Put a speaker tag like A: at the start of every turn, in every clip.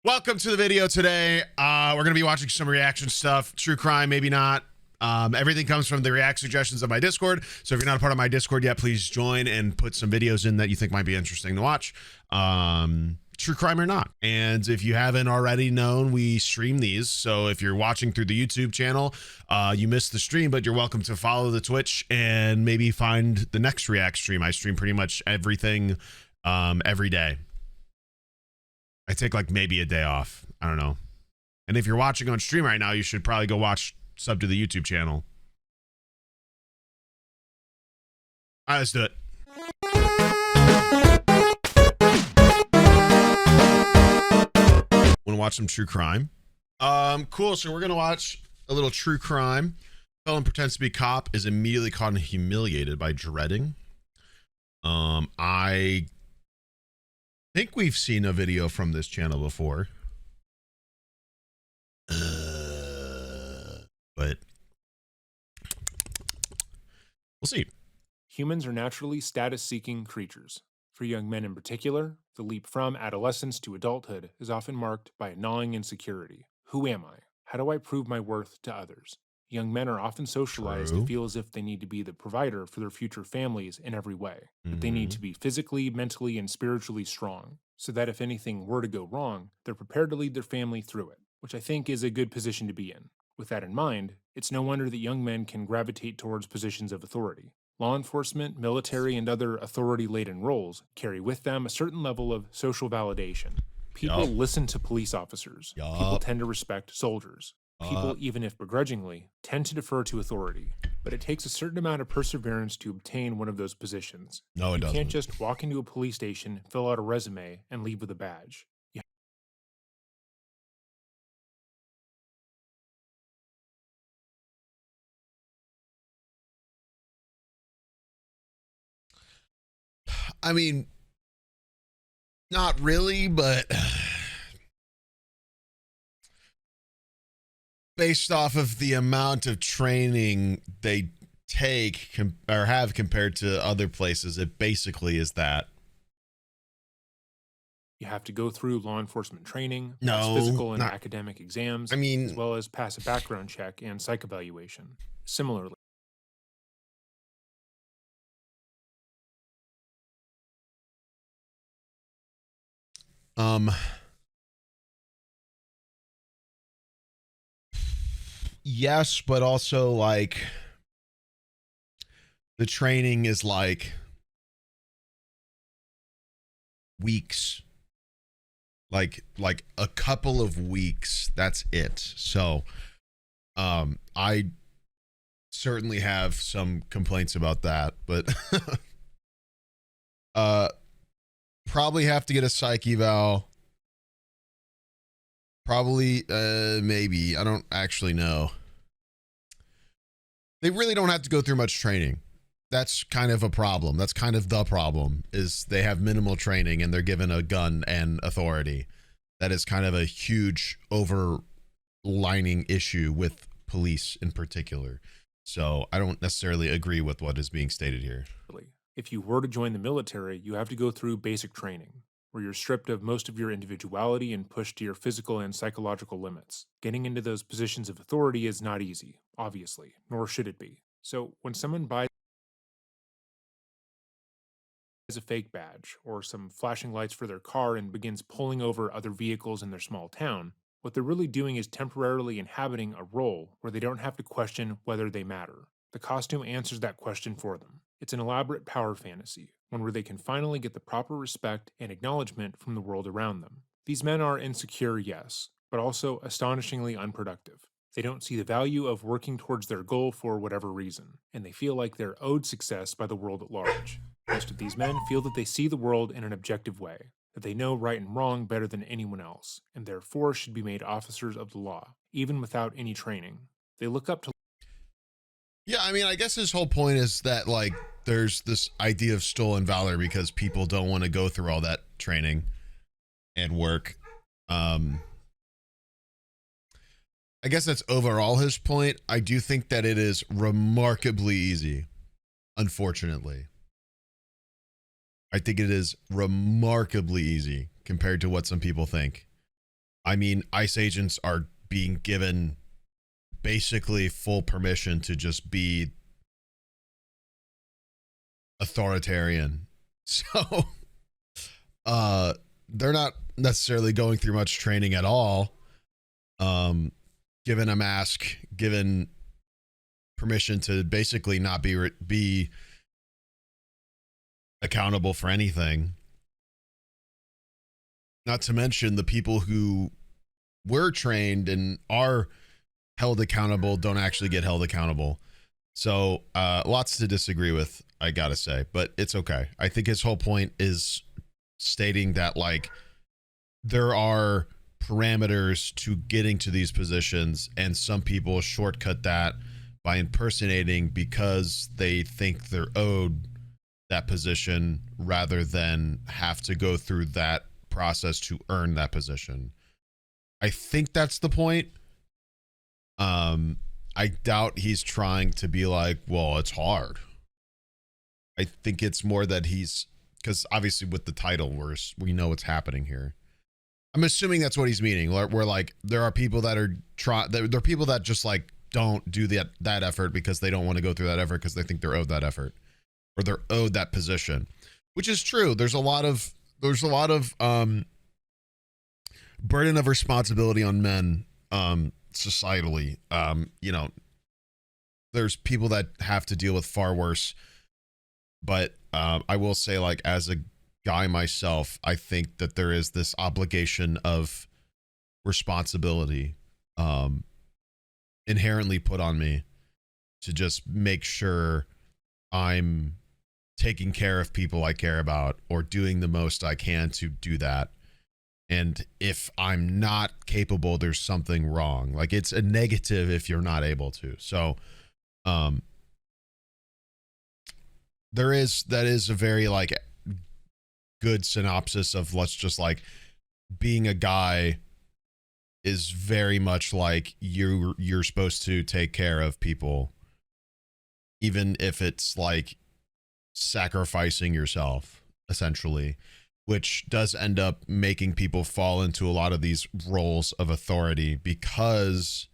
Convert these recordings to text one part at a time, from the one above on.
A: Welcome to the video today. We're going to be watching some reaction stuff. True crime, maybe not. Everything comes from the react suggestions of my Discord. So if you're not a part of my Discord yet, please join and put some videos in that you think might be interesting to watch. True crime or not. And if you haven't already known, we stream these. So if you're watching through the YouTube channel, you missed the stream, but you're welcome to follow the Twitch and maybe find the next react stream. I stream pretty much everything every day. I take like maybe a day off. I don't know. And if you're watching on stream right now, you should probably go sub to the YouTube channel. All right, let's do it. Want to watch some true crime? Cool. So we're going to watch a little true crime. Felon pretends to be a cop, is immediately caught and humiliated by dreading. I think we've seen a video from this channel before. But we'll see.
B: Humans are naturally status-seeking creatures. For young men in particular, the leap from adolescence to adulthood is often marked by a gnawing insecurity. Who am I? How do I prove my worth to others? Young men are often socialized to feel as if they need to be the provider for their future families in every way. That they need to be physically, mentally, and spiritually strong, so that if anything were to go wrong, they're prepared to lead their family through it, which I think is a good position to be in. With that in mind, it's no wonder that young men can gravitate towards positions of authority. Law enforcement, military, and other authority-laden roles carry with them a certain level of social validation. People listen to police officers. People tend to respect soldiers. People, even if begrudgingly, tend to defer to authority. But it takes a certain amount of perseverance to obtain one of those positions.
A: No, it doesn't.
B: You can't just walk into a police station, fill out a resume, and leave with a badge.
A: I mean, not really, but based off of the amount of training they take or have compared to other places, it basically is that.
B: You have to go through law enforcement training, pass physical and academic exams, as well as pass a background check and psych evaluation. Similarly,
A: yes, but also like the training is like weeks, like a couple of weeks. That's it. So I certainly have some complaints about that, but probably have to get a psych eval. Probably, maybe. I don't actually know. They really don't have to go through much training. That's kind of a problem. That's kind of the problem, is they have minimal training and they're given a gun and authority. That is kind of a huge overlining issue with police in particular. So I don't necessarily agree with what is being stated here.
B: if you were to join the military, you have to go through basic training, where you're stripped of most of your individuality and pushed to your physical and psychological limits. Getting into those positions of authority is not easy, obviously, nor should it be. So when someone buys a fake badge or some flashing lights for their car and begins pulling over other vehicles in their small town, what they're really doing is temporarily inhabiting a role where they don't have to question whether they matter. The costume answers that question for them. It's an elaborate power fantasy, one where they can finally get the proper respect and acknowledgement from the world around them. These men are insecure, yes, but also astonishingly unproductive. They don't see the value of working towards their goal for whatever reason, and they feel like they're owed success by the world at large. Most of these men feel that they see the world in an objective way, that they know right and wrong better than anyone else, and therefore should be made officers of the law, even without any training. They look up to...
A: Yeah, I mean, I guess his whole point is that, like, there's this idea of stolen valor because people don't want to go through all that training and work. I guess that's overall his point. I do think that it is remarkably easy, unfortunately. I think it is remarkably easy compared to what some people think. I mean, ICE agents are being given basically full permission to just be authoritarian. So they're not necessarily going through much training at all. Given a mask, given permission to basically not be accountable for anything. Not to mention the people who were trained and are held accountable don't actually get held accountable. So lots to disagree with, I gotta say, but it's okay. I think his whole point is stating that like there are parameters to getting to these positions, and some people shortcut that by impersonating because they think they're owed that position rather than have to go through that process to earn that position. I think that's the point. I doubt he's trying to be like, well, it's hard. I think it's more that he's, because obviously with the title, we know what's happening here. I'm assuming that's what he's meaning. Where like there are people that are there are people that just like don't do that effort because they don't want to go through that effort because they think they're owed that effort or they're owed that position, which is true. There's a lot of burden of responsibility on men societally. You know, there's people that have to deal with far worse, but I will say, like, as a guy myself, I think that there is this obligation of responsibility inherently put on me to just make sure I'm taking care of people I care about or doing the most I can to do that. And if I'm not capable, there's something wrong. Like, it's a negative if you're not able to. So that is a very like good synopsis of, let's just like, being a guy is very much like you're supposed to take care of people, even if it's like sacrificing yourself, essentially, which does end up making people fall into a lot of these roles of authority, because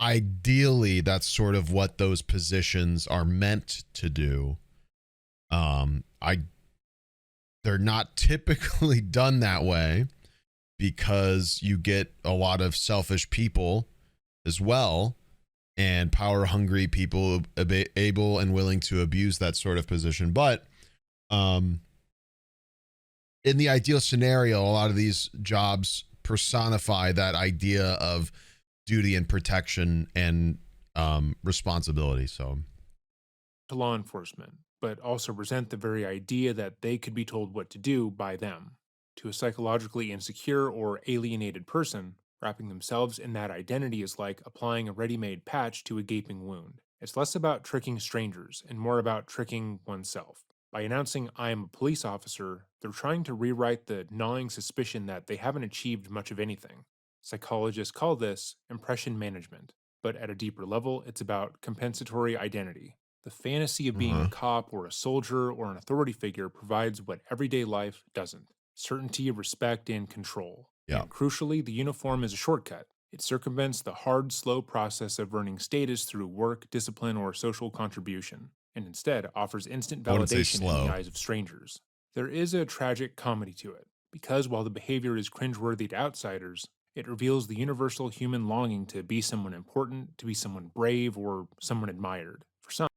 A: ideally that's sort of what those positions are meant to do. They're not typically done that way because you get a lot of selfish people as well, and power hungry people able and willing to abuse that sort of position. But in the ideal scenario, a lot of these jobs personify that idea of duty and protection and responsibility. So,
B: To law enforcement, but also resent the very idea that they could be told what to do by them. To a psychologically insecure or alienated person, wrapping themselves in that identity is like applying a ready made patch to a gaping wound. It's less about tricking strangers and more about tricking oneself. By announcing, I am a police officer, they're trying to rewrite the gnawing suspicion that they haven't achieved much of anything. Psychologists call this impression management, but at a deeper level, it's about compensatory identity. The fantasy of being a cop or a soldier or an authority figure provides what everyday life doesn't: certainty, respect, and control.
A: yeah.
B: And crucially, the uniform is a shortcut. It circumvents the hard, slow process of earning status through work, discipline, or social contribution, and instead offers instant
A: I wouldn't say
B: validation in
A: slow.
B: the eyes of strangers. There is a tragic comedy to it, because while the behavior is cringeworthy to outsiders, it reveals the universal human longing to be someone important, to be someone brave, or someone admired. For some,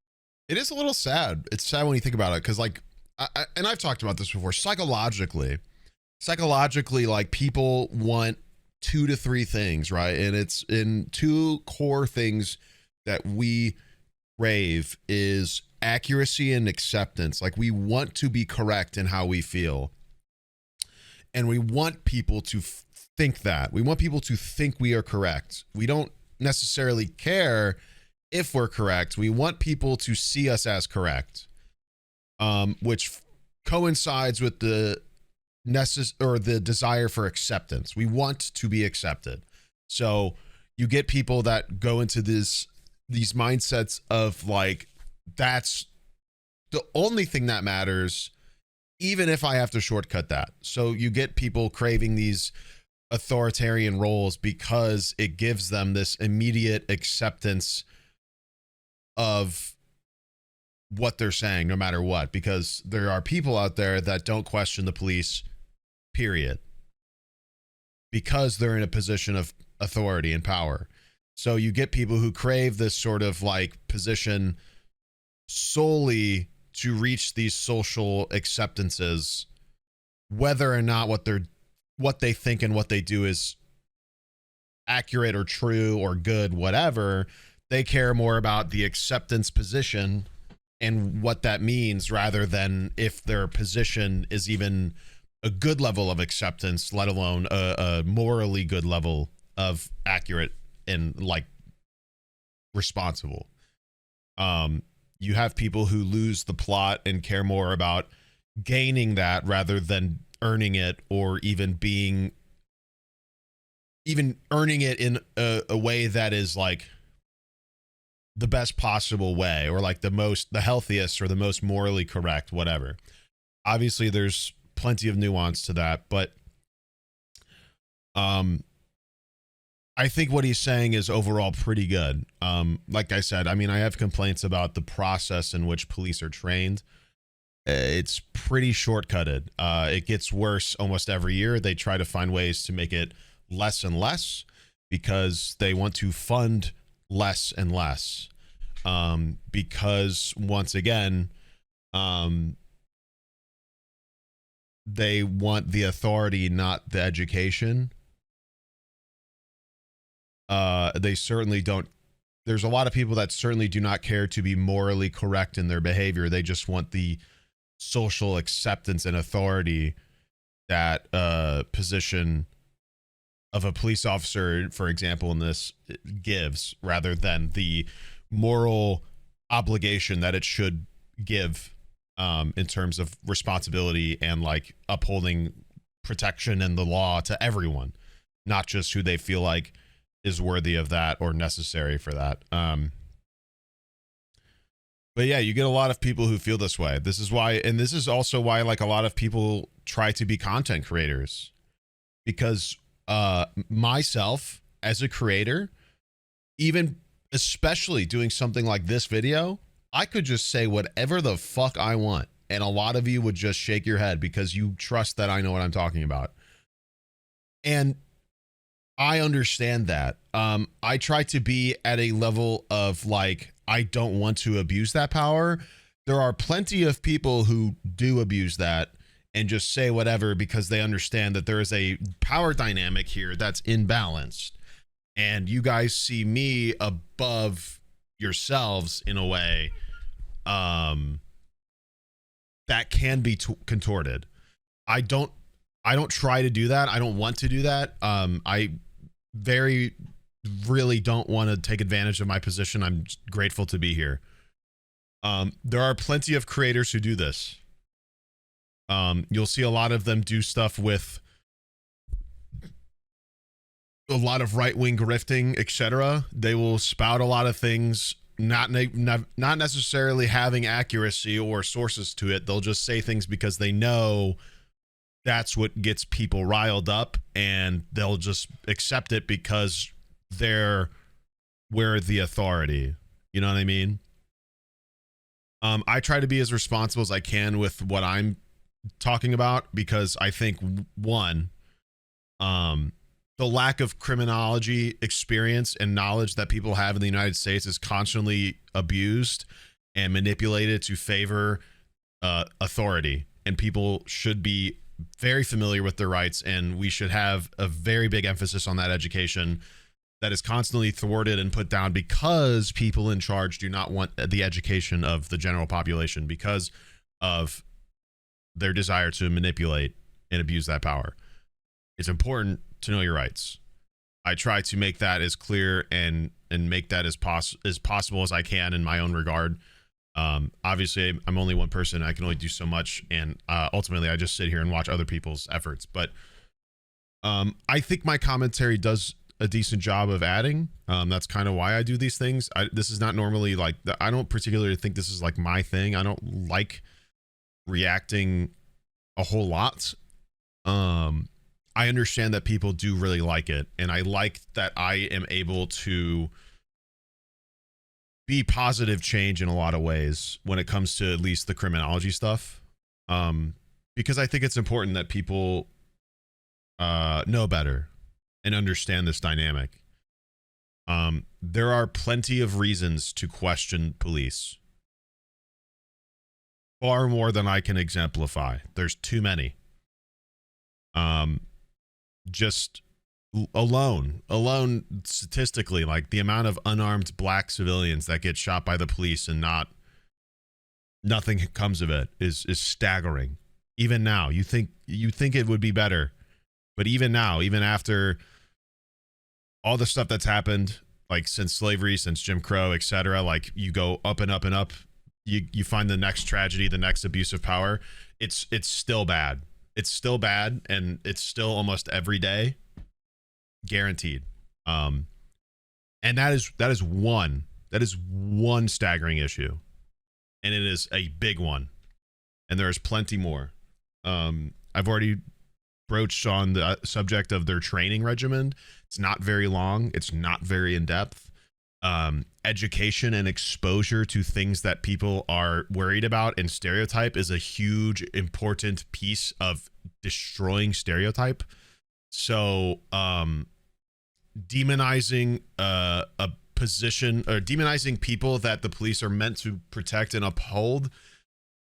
A: It is a little sad. It's sad when you think about it, because like, and I've talked about this before. Psychologically, like, people want 2 to 3 things, right? And it's in 2 core things that we crave is accuracy and acceptance. Like, we want to be correct in how we feel, and we want people to think that. We want people to think we are correct. We don't necessarily care if we're correct. We want people to see us as correct, which coincides with the the desire for acceptance. We want to be accepted. So you get people that go into these mindsets of like, that's the only thing that matters, even if I have to shortcut that. So you get people craving these authoritarian roles because it gives them this immediate acceptance of what they're saying, no matter what, because there are people out there that don't question the police, period, because they're in a position of authority and power. So you get people who crave this sort of like position solely to reach these social acceptances, whether or not what they think and what they do is accurate or true or good, whatever. They care more about the acceptance position and what that means rather than if their position is even a good level of acceptance, let alone a morally good level of accurate and like responsible. You have people who lose the plot and care more about gaining that rather than earning it, or even earning it in a way that is like the best possible way, or like the healthiest or the most morally correct, whatever. Obviously there's plenty of nuance to that, but I think what he's saying is overall pretty good. Like I said, I mean, I have complaints about the process in which police are trained. It's pretty shortcutted. It gets worse almost every year. They try to find ways to make it less and less because they want to fund less and less. Because once again, they want the authority, not the education. They certainly don't. There's a lot of people that certainly do not care to be morally correct in their behavior. They just want the social acceptance and authority that position of a police officer, for example, in this gives, rather than the moral obligation that it should give in terms of responsibility and like upholding protection and the law to everyone, not just who they feel like is worthy of that or necessary for that. But yeah, you get a lot of people who feel this way. This is why, and this is also why like a lot of people try to be content creators, because myself as a creator, even especially doing something like this video, I could just say whatever the fuck I want, and a lot of you would just shake your head because you trust that I know what I'm talking about. And I understand that. I try to be at a level of like, I don't want to abuse that power. There are plenty of people who do abuse that and just say whatever because they understand that there is a power dynamic here that's imbalanced. And you guys see me above yourselves in a way that can be contorted. I don't try to do that. I don't want to do that. I really don't want to take advantage of my position. I'm grateful to be here. There are plenty of creators who do this. You'll see a lot of them do stuff with a lot of right-wing grifting, etc. They will spout a lot of things, not necessarily having accuracy or sources to it. They'll just say things because they know that's what gets people riled up, and they'll just accept it because we're the authority. You know what I mean? I try to be as responsible as I can with what I'm talking about, because I think one, the lack of criminology experience and knowledge that people have in the United States is constantly abused and manipulated to favor authority, and people should be very familiar with their rights, and we should have a very big emphasis on that education that is constantly thwarted and put down because people in charge do not want the education of the general population because of their desire to manipulate and abuse that power. It's important to know your rights. I try to make that as clear and make that as possible as I can in my own regard. Obviously, I'm only one person. I can only do so much, and ultimately, I just sit here and watch other people's efforts. But I think my commentary does a decent job of adding. That's kind of why I do these things. This is not normally like, I don't particularly think this is like my thing. I don't like reacting a whole lot. I understand that people do really like it, and I like that I am able to be positive change in a lot of ways when it comes to at least the criminology stuff. Because I think it's important that people know better and understand this dynamic. There are plenty of reasons to question police. Far more than I can exemplify. There's too many. Just alone statistically, like the amount of unarmed black civilians that get shot by the police and nothing comes of it is staggering. Even now, you think it would be better, but even now, even after all the stuff that's happened, like since slavery, since Jim Crow, etc., like you go up and up and up, you find the next tragedy, the next abuse of power. It's still bad. It's still bad, and it's still almost every day, guaranteed. And that is one staggering issue, and it is a big one, and there is plenty more. I've already broached on the subject of their training regimen. It's not very long. It's not very in depth. Education and exposure to things that people are worried about and stereotype is a huge, important piece of destroying stereotype. So, demonizing a position, or demonizing people that the police are meant to protect and uphold,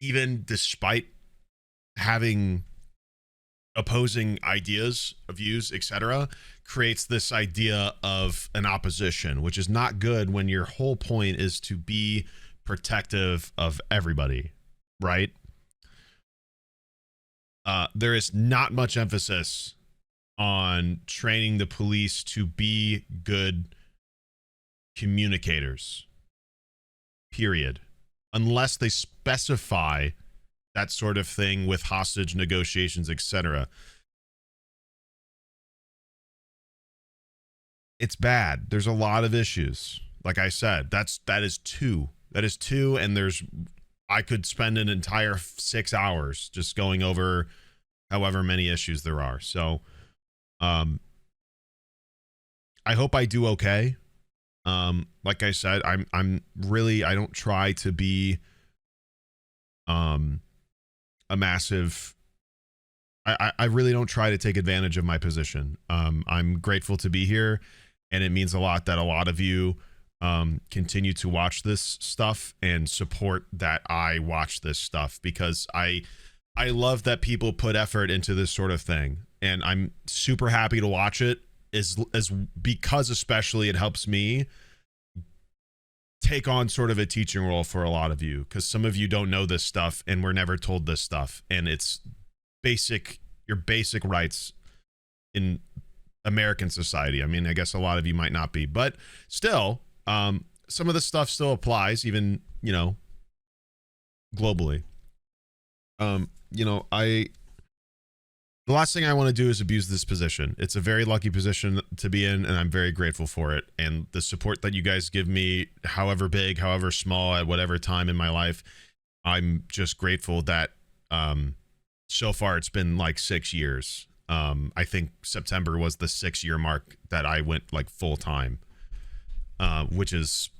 A: even despite having opposing ideas, views, etc., creates this idea of an opposition, which is not good when your whole point is to be protective of everybody, right? There is not much emphasis on training the police to be good communicators, period, unless they specify that sort of thing with hostage negotiations, etc. It's bad. There's a lot of issues. Like I said, that is two, and I could spend an entire 6 hours just going over however many issues there are. So, I hope I do okay. Like I said, I'm really, I don't try to be a massive, I really don't try to take advantage of my position. I'm grateful to be here, and it means a lot that a lot of you continue to watch this stuff and support that I watch this stuff, because I love that people put effort into this sort of thing, and I'm super happy to watch it, as because especially it helps me take on sort of a teaching role for a lot of you, because some of you don't know this stuff and were never told this stuff, and it's your basic rights in American society. I mean, I guess a lot of you might not be, but still, some of this stuff still applies, even, globally. The last thing I want to do is abuse this position. It's a very lucky position to be in, and I'm very grateful for it. And the support that you guys give me, however big, however small, at whatever time in my life, I'm just grateful that so far it's been like 6 years. I think September was the 6-year mark that I went like full time, which is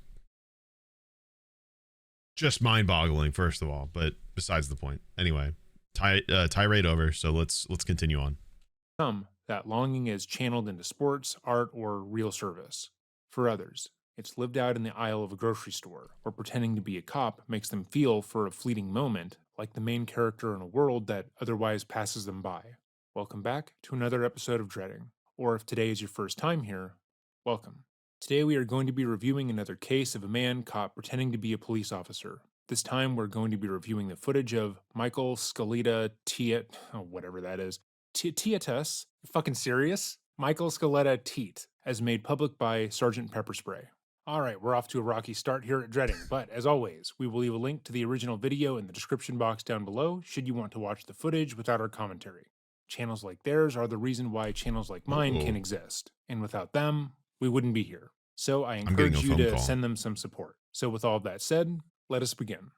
A: just mind-boggling, first of all, but besides the point. Anyway, tirade over, so let's continue on.
B: Some, that longing is channeled into sports, art, or real service. For others, it's lived out in the aisle of a grocery store, where pretending to be a cop makes them feel, for a fleeting moment, like the main character in a world that otherwise passes them by. Welcome back to another episode of Dreading, or if today is your first time here, welcome. Today we are going to be reviewing another case of a man caught pretending to be a police officer. This time we're going to be reviewing the footage of Michael Scaletta whatever that is. Tietus? Fucking serious? Michael Scaletta Teat, as made public by Sergeant Pepperspray. Alright, we're off to a rocky start here at Dreading, but as always, we will leave a link to the original video in the description box down below should you want to watch the footage without our commentary. Channels like theirs are the reason why channels like mine can exist, and without them, we wouldn't be here. So I encourage you to send them some support. So with all of that said, let us begin.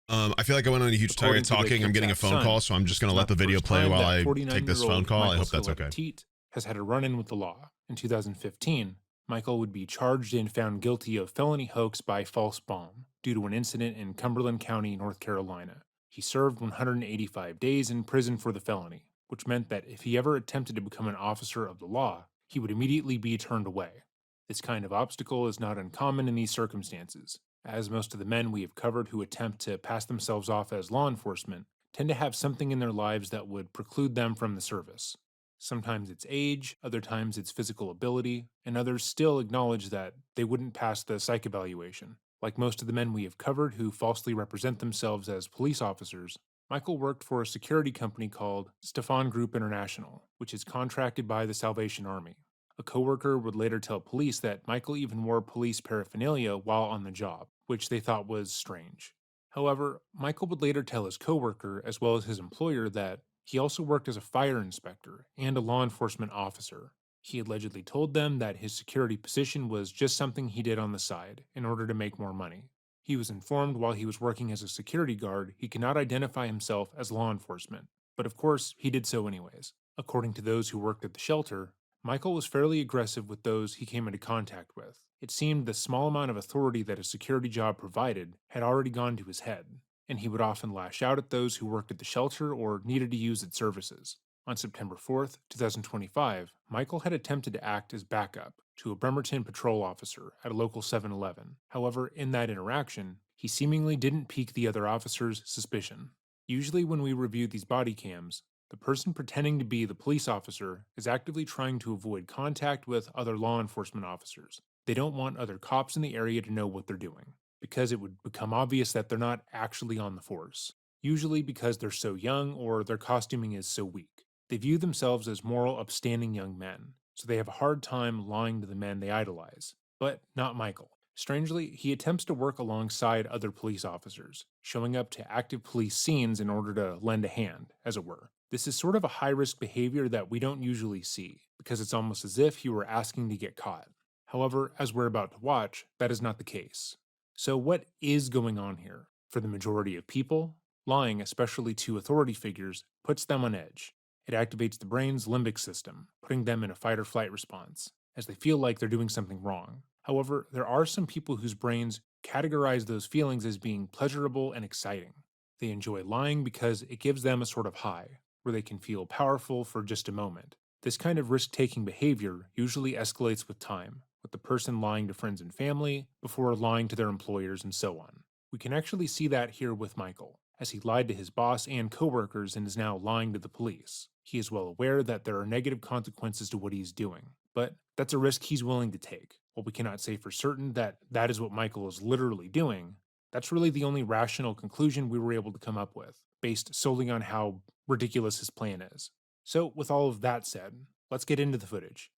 A: I feel like I went on a huge
B: According
A: tirade
B: to the
A: talking. I'm getting a
B: Kitsap
A: phone
B: Sun,
A: call, so I'm just going
B: it's
A: to let
B: not
A: the video
B: first
A: play
B: time
A: while
B: that
A: I
B: 49
A: take this phone
B: year-old
A: call. I
B: Michael
A: hope that's okay.
B: Silette has had a run-in with the law. In 2015, Michael would be charged and found guilty of felony hoax by false bomb due to an incident in Cumberland County, North Carolina. He served 185 days in prison for the felony, which meant that if he ever attempted to become an officer of the law, he would immediately be turned away. This kind of obstacle is not uncommon in these circumstances, as most of the men we have covered who attempt to pass themselves off as law enforcement tend to have something in their lives that would preclude them from the service. Sometimes it's age, other times it's physical ability, and others still acknowledge that they wouldn't pass the psych evaluation. Like most of the men we have covered who falsely represent themselves as police officers, Michael worked for a security company called Stefan Group International, which is contracted by the Salvation Army. A coworker would later tell police that Michael even wore police paraphernalia while on the job, which they thought was strange. However, Michael would later tell his coworker, as well as his employer, that he also worked as a fire inspector and a law enforcement officer. He allegedly told them that his security position was just something he did on the side in order to make more money. He was informed while he was working as a security guard he could not identify himself as law enforcement, but of course he did so anyways. According to those who worked at the shelter, Michael was fairly aggressive with those he came into contact with. It seemed the small amount of authority that a security job provided had already gone to his head, and he would often lash out at those who worked at the shelter or needed to use its services. On September 4th, 2025, Michael had attempted to act as backup to a Bremerton patrol officer at a local 7-Eleven. However, in that interaction, he seemingly didn't pique the other officer's suspicion. Usually, when we review these body cams, the person pretending to be the police officer is actively trying to avoid contact with other law enforcement officers. They don't want other cops in the area to know what they're doing, because it would become obvious that they're not actually on the force, usually because they're so young or their costuming is so weak. They view themselves as moral, upstanding young men, so they have a hard time lying to the men they idolize. But not Michael. Strangely, he attempts to work alongside other police officers, showing up to active police scenes in order to lend a hand, as it were. This is sort of a high risk behavior that we don't usually see, because it's almost as if he were asking to get caught. However, as we're about to watch, that is not the case. So, what is going on here? For the majority of people, lying, especially to authority figures, puts them on edge. It activates the brain's limbic system, putting them in a fight or flight response, as they feel like they're doing something wrong. However, there are some people whose brains categorize those feelings as being pleasurable and exciting. They enjoy lying because it gives them a sort of high, where they can feel powerful for just a moment. This kind of risk taking behavior usually escalates with time, with the person lying to friends and family before lying to their employers and so on. We can actually see that here with Michael, as he lied to his boss and coworkers and is now lying to the police. He is well aware that there are negative consequences to what he's doing, but that's a risk he's willing to take. While we cannot say for certain that that is what Michael is literally doing, that's really the only rational conclusion we were able to come up with, based solely on how ridiculous his plan is. So, with all of that said, let's get into the footage.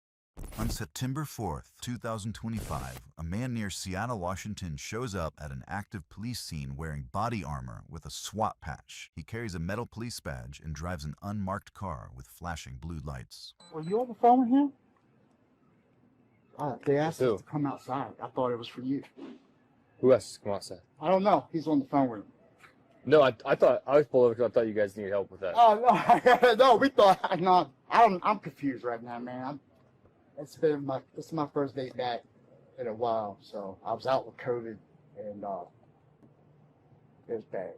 C: On September 4th, 2025, a man near Seattle, Washington shows up at an active police scene wearing body armor with a SWAT patch. He carries a metal police badge and drives an unmarked car with flashing blue lights.
D: Were you on the phone with him? They asked
E: Who?
D: us to come outside. I thought it was for you.
E: Who else to come outside?
D: I don't know. He's on the phone with him.
E: No, I thought I was pulled over because I thought you guys needed help with that.
D: Oh no, no. We thought. No, I'm confused right now, man. This is my first day back in a while. So I was out with COVID, and it was bad.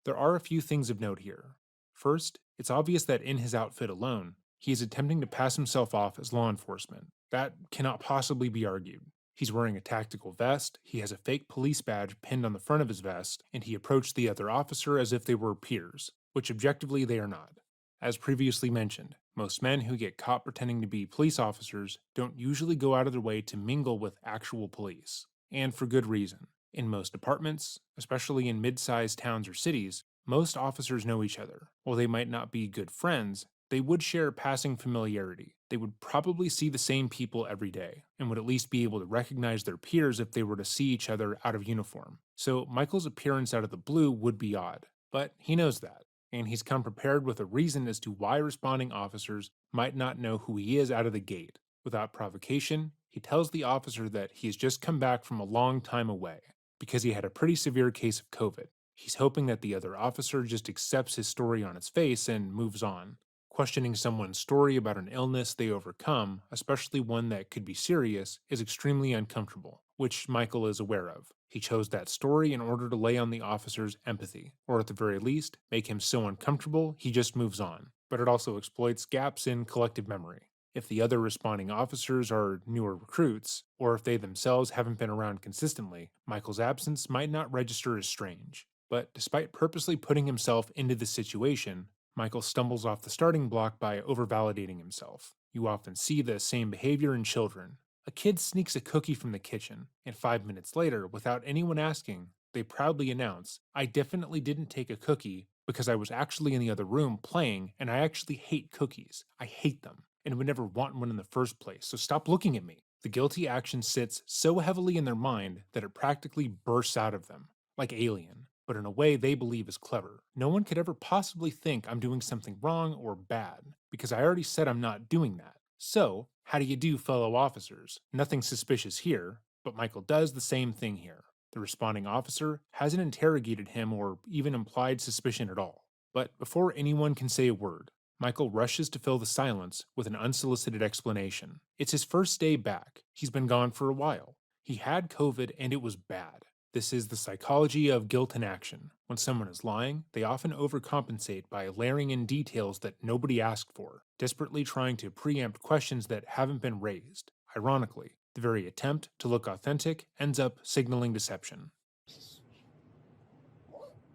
B: There are a few things of note here. First, it's obvious that in his outfit alone, he is attempting to pass himself off as law enforcement. That cannot possibly be argued. He's wearing a tactical vest, he has a fake police badge pinned on the front of his vest, and he approached the other officer as if they were peers, which objectively they are not. As previously mentioned, most men who get caught pretending to be police officers don't usually go out of their way to mingle with actual police, and for good reason. In most departments, especially in mid-sized towns or cities, most officers know each other. While they might not be good friends, they would share passing familiarity. They would probably see the same people every day, and would at least be able to recognize their peers if they were to see each other out of uniform. So Michael's appearance out of the blue would be odd, but he knows that, and he's come prepared with a reason as to why responding officers might not know who he is out of the gate. Without provocation, he tells the officer that he has just come back from a long time away, because he had a pretty severe case of COVID. He's hoping that the other officer just accepts his story on its face and moves on. Questioning someone's story about an illness they overcome, especially one that could be serious, is extremely uncomfortable, which Michael is aware of. He chose that story in order to lay on the officer's empathy, or at the very least, make him so uncomfortable he just moves on. But it also exploits gaps in collective memory. If the other responding officers are newer recruits, or if they themselves haven't been around consistently, Michael's absence might not register as strange. But despite purposely putting himself into the situation, Michael stumbles off the starting block by overvalidating himself. You often see the same behavior in children. A kid sneaks a cookie from the kitchen, and 5 minutes later, without anyone asking, they proudly announce, "I definitely didn't take a cookie because I was actually in the other room playing, and I actually hate cookies. I hate them, and would never want one in the first place, so stop looking at me." The guilty action sits so heavily in their mind that it practically bursts out of them, like Alien, but in a way they believe is clever. No one could ever possibly think I'm doing something wrong or bad, because I already said I'm not doing that. So, how do you do, fellow officers? Nothing suspicious here, but Michael does the same thing here. The responding officer hasn't interrogated him or even implied suspicion at all. But before anyone can say a word, Michael rushes to fill the silence with an unsolicited explanation. It's his first day back. He's been gone for a while. He had COVID and it was bad. This is the psychology of guilt in action. When someone is lying, they often overcompensate by layering in details that nobody asked for, desperately trying to preempt questions that haven't been raised. Ironically, the very attempt to look authentic ends up signaling deception.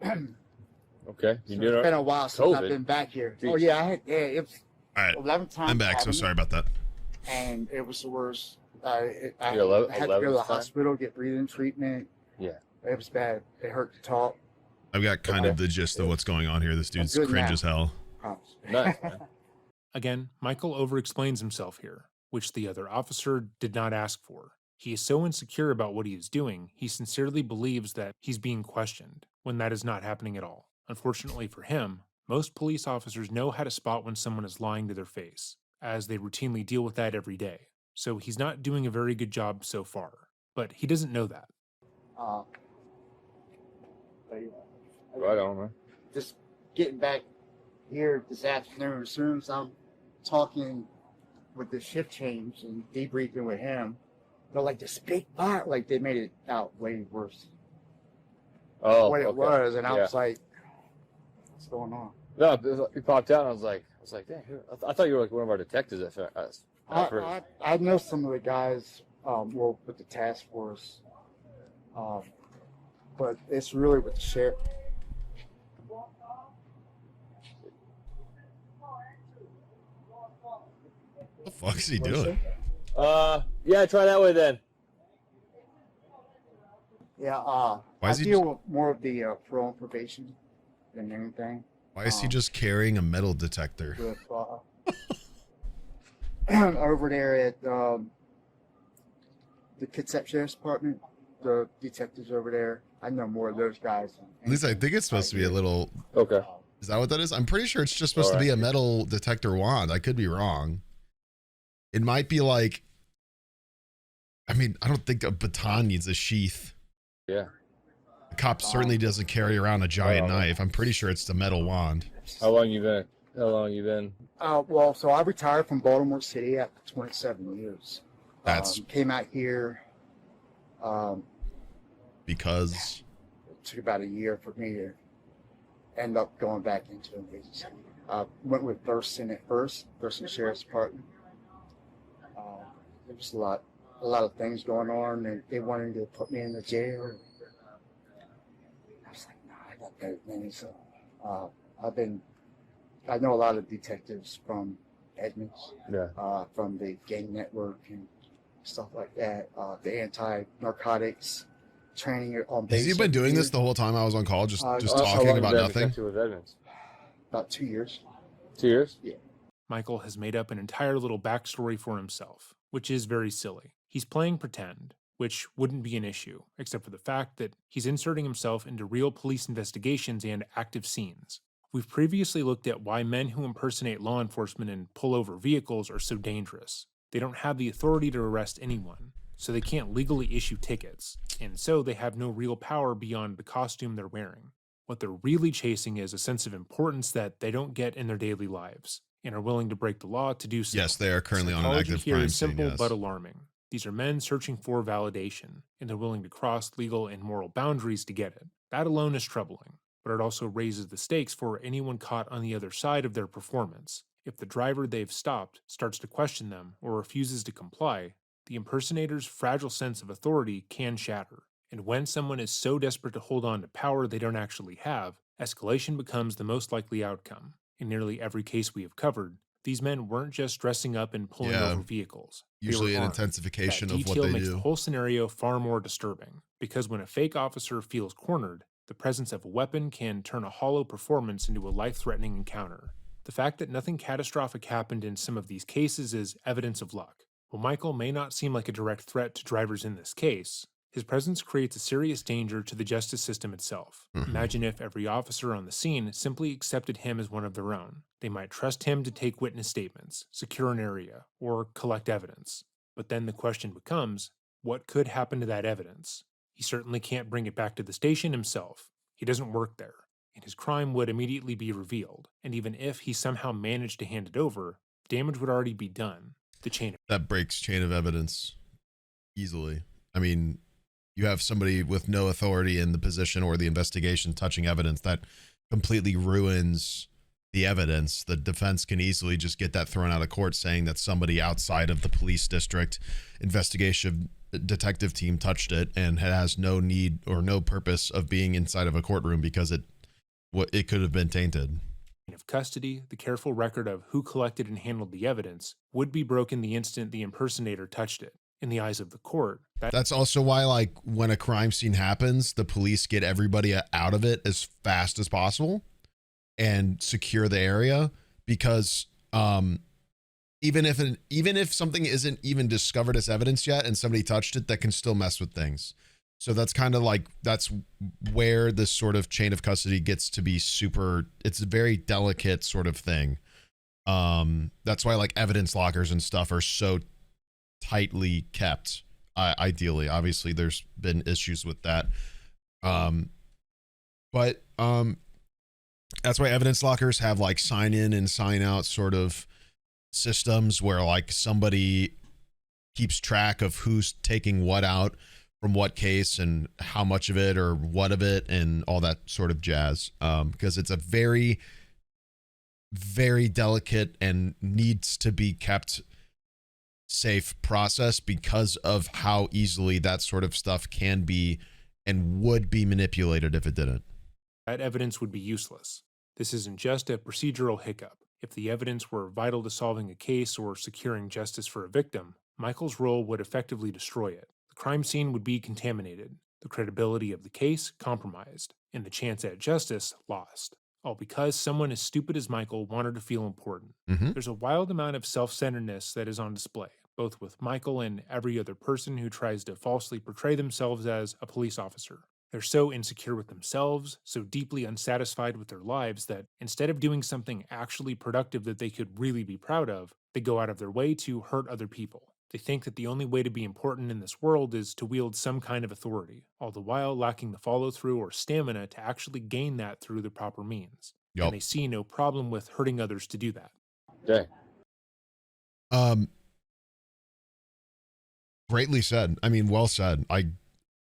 E: Okay.
D: So it's been a while since I've been back here.
E: Jeez.
D: Oh yeah, it was
A: All right,
D: 11 times.
A: I'm back. So
D: having
A: sorry
D: it,
A: about that.
D: and it was the worst. I
E: Your
D: had to go to the
E: 11th time?
D: hospital, get breathing treatment.
E: Yeah.
D: It was bad. It hurt to talk.
A: I've got kind of the gist of what's going on here. This dude's
D: Good
A: cringe
D: now.
A: as hell.
D: Promise.
E: Nice, man.
B: Again, Michael overexplains himself here, which the other officer did not ask for. He is so insecure about what he is doing, he sincerely believes that he's being questioned, when that is not happening at all. Unfortunately for him, most police officers know how to spot when someone is lying to their face, as they routinely deal with that every day. So he's not doing a very good job so far. But he doesn't know that.
D: But,
E: Right on, man.
D: just getting back here this afternoon, as soon as I'm talking with the shift change and debriefing with him, they're like, this big fire, like they made it out way worse
E: Oh,
D: what it
E: okay.
D: was, and I
E: Yeah.
D: was like, what's going on?
E: No, he popped out, and I was like, dang, I thought you were like one of our detectives at first.
D: I know some of the guys were with the task force, but it's really with the sheriff.
A: What the fuck is he doing?
E: Yeah, try that way then.
D: Yeah,
A: Why
D: I
A: is he
D: deal with more of the parole and probation than anything.
A: Why is he just carrying a metal detector?
D: With over there at the Kitsap Sheriff's Department, the detectives over there, I know more of those guys.
A: At least I think it's supposed to be a little.
E: Okay.
A: Is that what that is? I'm pretty sure it's just supposed to be a metal detector wand. I could be wrong. It might be like. I mean, I don't think a baton needs a sheath.
E: Yeah.
A: The cop certainly doesn't carry around a giant knife. I'm pretty sure it's the metal wand.
E: How long you been?
D: Well, so I retired from Baltimore City after 27 years.
A: That's
D: came out here.
A: because.
D: It took about a year for me to end up going back into an agency. Went with Thurston at first, Thurston Sheriff's Department. There was a lot of things going on, and they wanted to put me in the jail. I was like, nah, I got better things. So I know a lot of detectives from Edmonds, from the gang network and stuff like that. The anti-narcotics training on base.
A: Has he been doing this the whole time I was on call? Just
E: How
A: talking
E: long
A: about
E: you been
A: nothing?
E: detective with Edmonds?
D: About 2 years.
E: 2 years?
D: Yeah.
B: Michael has made up an entire little backstory for himself, which is very silly. He's playing pretend, which wouldn't be an issue, except for the fact that he's inserting himself into real police investigations and active scenes. We've previously looked at why men who impersonate law enforcement and pull over vehicles are so dangerous. They don't have the authority to arrest anyone, so they can't legally issue tickets, and so they have no real power beyond the costume they're wearing. What they're really chasing is a sense of importance that they don't get in their daily lives, and are willing to break the law to do so.
A: Yes, they are currently
B: The
A: on an
B: psychology
A: active
B: here
A: crime
B: is
A: scene.
B: simple
A: Yes.
B: but alarming. These are men searching for validation, and they're willing to cross legal and moral boundaries to get it. That alone is troubling, but it also raises the stakes for anyone caught on the other side of their performance. If the driver they've stopped starts to question them or refuses to comply, the impersonator's fragile sense of authority can shatter. And when someone is so desperate to hold on to power they don't actually have, escalation becomes the most likely outcome. In nearly every case we have covered, these men weren't just dressing up and pulling
A: Yeah.
B: over vehicles. They
A: Usually
B: were
A: an
B: armed.
A: intensification
B: That
A: of what
B: detail
A: they
B: makes
A: do.
B: the whole scenario far more disturbing, because when a fake officer feels cornered, the presence of a weapon can turn a hollow performance into a life-threatening encounter. The fact that nothing catastrophic happened in some of these cases is evidence of luck. While Michael may not seem like a direct threat to drivers in this case, his presence creates a serious danger to the justice system itself. Imagine if every officer on the scene simply accepted him as one of their own. They might trust him to take witness statements, secure an area, or collect evidence. But then the question becomes, what could happen to that evidence? He certainly can't bring it back to the station himself. He doesn't work there, and his crime would immediately be revealed. And even if he somehow managed to hand it over, damage would already be done. The chain
A: That breaks chain of evidence easily. I mean, you have somebody with no authority in the position or the investigation touching evidence that completely ruins the evidence. The defense can easily just get that thrown out of court saying that somebody outside of the police district investigation detective team touched it and has no need or no purpose of being inside of a courtroom because it could have been tainted.
B: of custody, the careful record of who collected and handled the evidence, would be broken the instant the impersonator touched it. In the eyes of the court,
A: That's also why, like, when a crime scene happens, the police get everybody out of it as fast as possible and secure the area, because even if something isn't even discovered as evidence yet and somebody touched it, that can still mess with things. So that's kind of like, that's where this sort of chain of custody gets to be super, it's a very delicate sort of thing. That's why, like, evidence lockers and stuff are so tightly kept. Ideally, obviously there's been issues with that. But that's why evidence lockers have like sign in and sign out sort of systems where like somebody keeps track of who's taking what out from what case and how much of it or what of it and all that sort of jazz. Because it's a very, very delicate and needs to be kept safe process because of how easily that sort of stuff can be and would be manipulated if it didn't.
B: That evidence would be useless. This isn't just a procedural hiccup. If the evidence were vital to solving a case or securing justice for a victim, Michael's role would effectively destroy it. The crime scene would be contaminated, the credibility of the case compromised, and the chance at justice lost. All because someone as stupid as Michael wanted to feel important. There's a wild amount of self-centeredness that is on display, both with Michael and every other person who tries to falsely portray themselves as a police officer. They're so insecure with themselves, so deeply unsatisfied with their lives that instead of doing something actually productive that they could really be proud of, they go out of their way to hurt other people. They think that the only way to be important in this world is to wield some kind of authority, all the while lacking the follow-through or stamina to actually gain that through the proper means.
A: Yup.
B: And they see no problem with hurting others to do that.
E: Okay.
A: Greatly said. I mean, well said.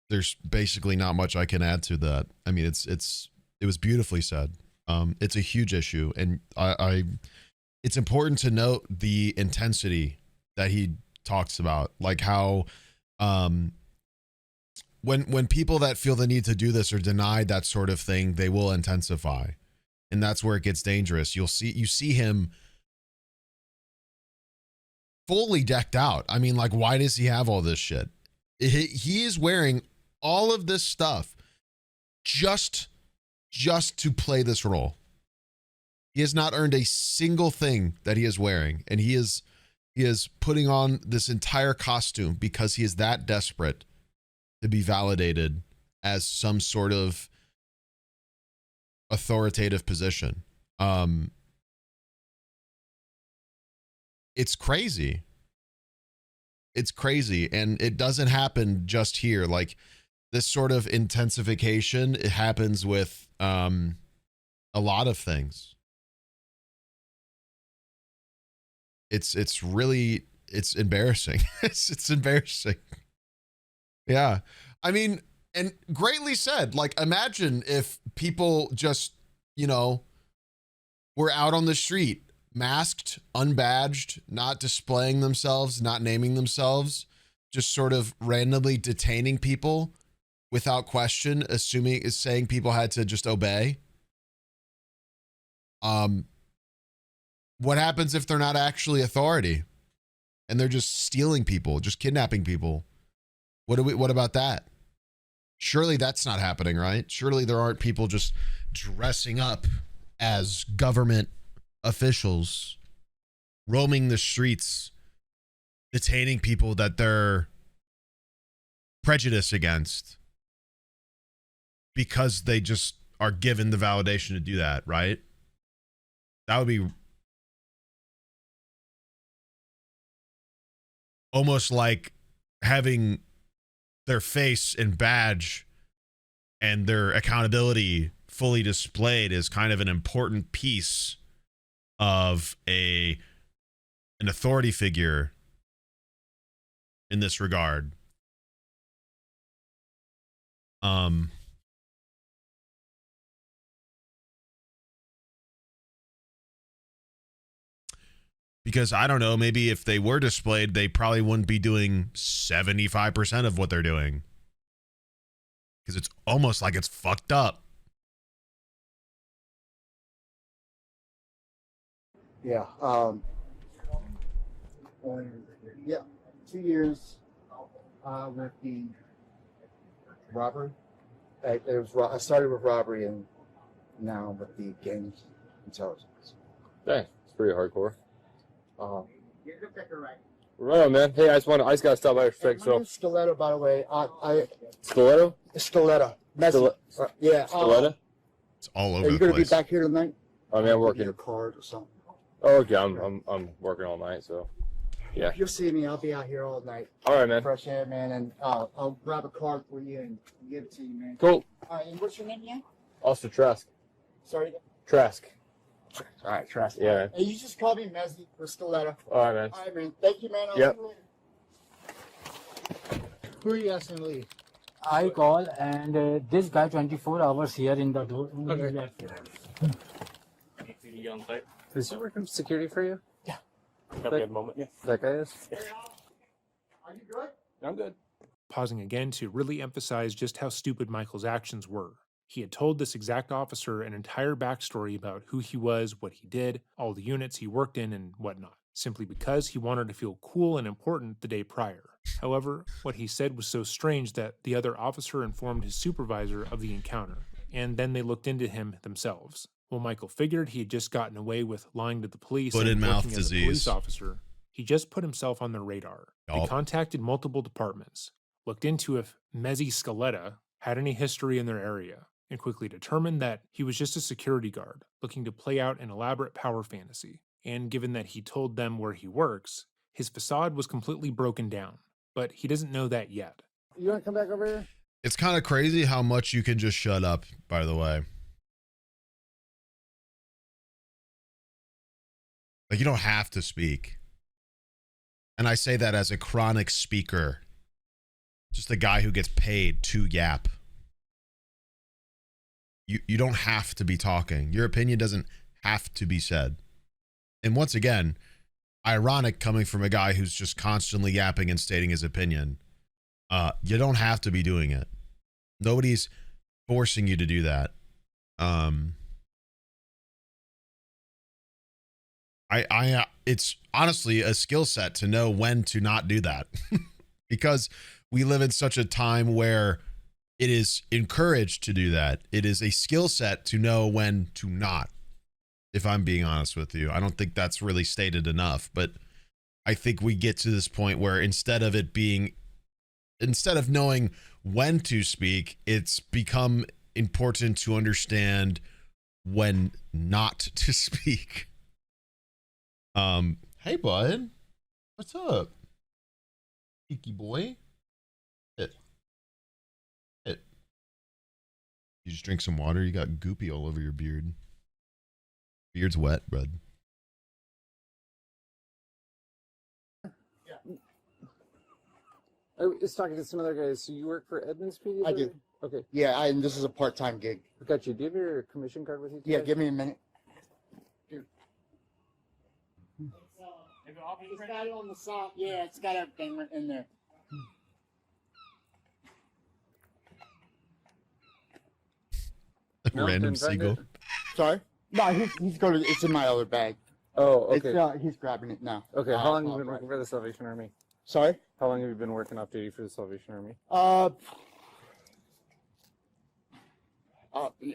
A: There's basically not much I can add to that. I mean, it was beautifully said. It's a huge issue, and it's important to note the intensity that he talks about, like how when people that feel the need to do this are denied that sort of thing, they will intensify, and that's where it gets dangerous. You see him fully decked out. I mean, like, why does he have all this shit? He is wearing all of this stuff just to play this role. He has not earned a single thing that he is wearing, and he is putting on this entire costume because he is that desperate to be validated as some sort of authoritative position. It's crazy. It's crazy, and it doesn't happen just here. Like, this sort of intensification, it happens with a lot of things. It's really, it's embarrassing. It's embarrassing. Yeah. I mean, and greatly said. Like, imagine if people just, you know, were out on the street, masked, unbadged, not displaying themselves, not naming themselves, just sort of randomly detaining people without question, saying people had to just obey. What happens if they're not actually authority and they're just stealing people, just kidnapping people? What about that? Surely that's not happening, right? Surely there aren't people just dressing up as government officials, roaming the streets, detaining people that they're prejudiced against because they just are given the validation to do that, right? That would be almost like having their face and badge and their accountability fully displayed is kind of an important piece of an authority figure in this regard. Because I don't know, maybe if they were displayed, they probably wouldn't be doing 75% of what they're doing. Because it's almost like it's fucked up.
D: Yeah. Yeah. 2 years with the robbery. I started with robbery and now with the gang intelligence.
E: Dang, it's pretty hardcore.
D: You look like you're right.
E: Right on, man. Hey, I just gotta stop by for a
D: My
E: sec.
D: name's Stiletto, by the way.
E: Stiletto?
D: Stiletto. Yeah.
E: Stiletto?
A: It's all over
D: Are you
A: the
D: gonna
A: place.
D: be back here tonight?
E: I mean, I'm working.
D: A card or something.
E: Oh, okay. I'm working all night, so yeah.
D: If you'll see me, I'll be out here all night.
E: All right, man.
D: Fresh air, man, and I'll grab a card for you and give it to you, man.
E: Cool.
D: All right, and what's your name again?
E: Officer Trask.
D: Sorry.
E: Trask.
D: All right, trust.
E: Yeah, man.
D: Hey, you just call me Messi or Stiletto.
E: All right, man.
D: All right, man. Thank you, man. I'll
E: Yep.
D: see you later. Who are you asking to leave?
F: I call and this guy 24 hours here in the door.
D: Okay.
E: Is he working security for you?
D: Yeah.
E: Have a good moment. Yeah. That guy is.
D: Are you good?
E: I'm good.
B: Pausing again to really emphasize just how stupid Michael's actions were. He had told this exact officer an entire backstory about who he was, what he did, all the units he worked in, and whatnot, simply because he wanted to feel cool and important the day prior. However, what he said was so strange that the other officer informed his supervisor of the encounter, and then they looked into him themselves. Well, Michael figured he had just gotten away with lying to the police
A: Foot
B: and
A: and mouth
B: working as a
A: disease.
B: police officer. He just put himself on their radar. They
A: Yup.
B: contacted multiple departments, looked into if Mezzi Scaletta had any history in their area, and quickly determined that he was just a security guard looking to play out an elaborate power fantasy. And given that he told them where he works, his facade was completely broken down. But he doesn't know that yet.
D: You want to come back over here?
A: It's kind of crazy how much you can just shut up, by the way. Like, you don't have to speak. And I say that as a chronic speaker. Just a guy who gets paid to yap. You don't have to be talking. Your opinion doesn't have to be said. And once again, ironic coming from a guy who's just constantly yapping and stating his opinion. You don't have to be doing it. Nobody's forcing you to do that. It's honestly a skill set to know when to not do that. Because we live in such a time where it is encouraged to do that. It is a skill set to know when to not. If I'm being honest with you, I don't think that's really stated enough, but I think we get to this point where instead of knowing when to speak, it's become important to understand when not to speak. Hey bud, what's up? Cheeky boy. Hey. You just drink some water. You got goopy all over your beard. Beard's wet, bud.
E: I was talking to some other guys. So you work for Edmonds PD?
D: I do.
E: Okay.
D: Yeah, and this is a part-time gig.
E: I got you. Do you have your commission card with you today?
D: Yeah, give me a minute. It's got it on the side. Yeah, it's got everything in there.
E: No,
A: Random
E: didn't find
A: seagull.
E: it.
D: Sorry? No, he's going to. It's in my other bag.
E: Oh, okay.
D: He's grabbing it now.
E: Okay, how long have you been
D: right.
E: working for the Salvation Army?
D: Sorry?
E: How long have you been working off duty for the Salvation Army?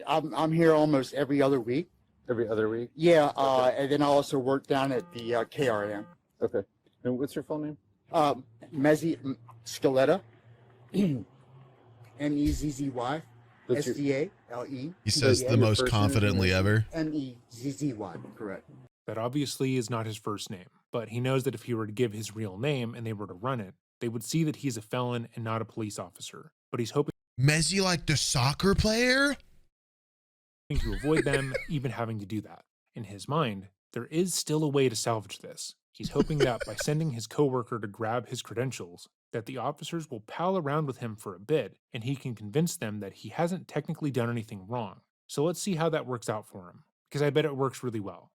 D: I'm here almost every other week.
E: Every other week?
D: Yeah, and then I also work down at the KRM.
E: Okay. And what's your full name?
D: Mezzy Scaletta. Mezzy.
E: That's your-
D: SDALE.
A: He says the most
E: first
A: confidently
E: name?
A: ever.
D: Mezzy. Correct.
B: That obviously is not his first name, but he knows that if he were to give his real name and they were to run it, they would see that he's a felon and not a police officer. But he's hoping
A: Messi like the soccer player?
B: to avoid them even having to do that. In his mind, there is still a way to salvage this. He's hoping that by sending his coworker to grab his credentials, that the officers will pal around with him for a bit and he can convince them that he hasn't technically done anything wrong. So let's see how that works out for him, because I bet it works really well.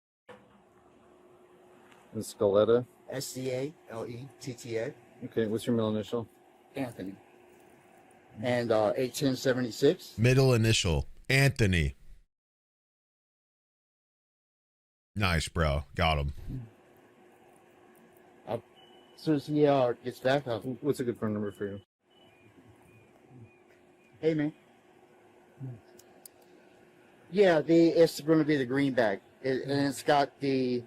E: And Scaletta.
D: SDALETTA.
E: Okay, what's your middle initial?
D: Anthony. And 81076.
A: Middle initial. Anthony. Nice, bro. Got him.
D: As soon as he gets back,
E: What's a good phone number for you?
D: hey man. Yeah, it's going to be the green bag, and it's got the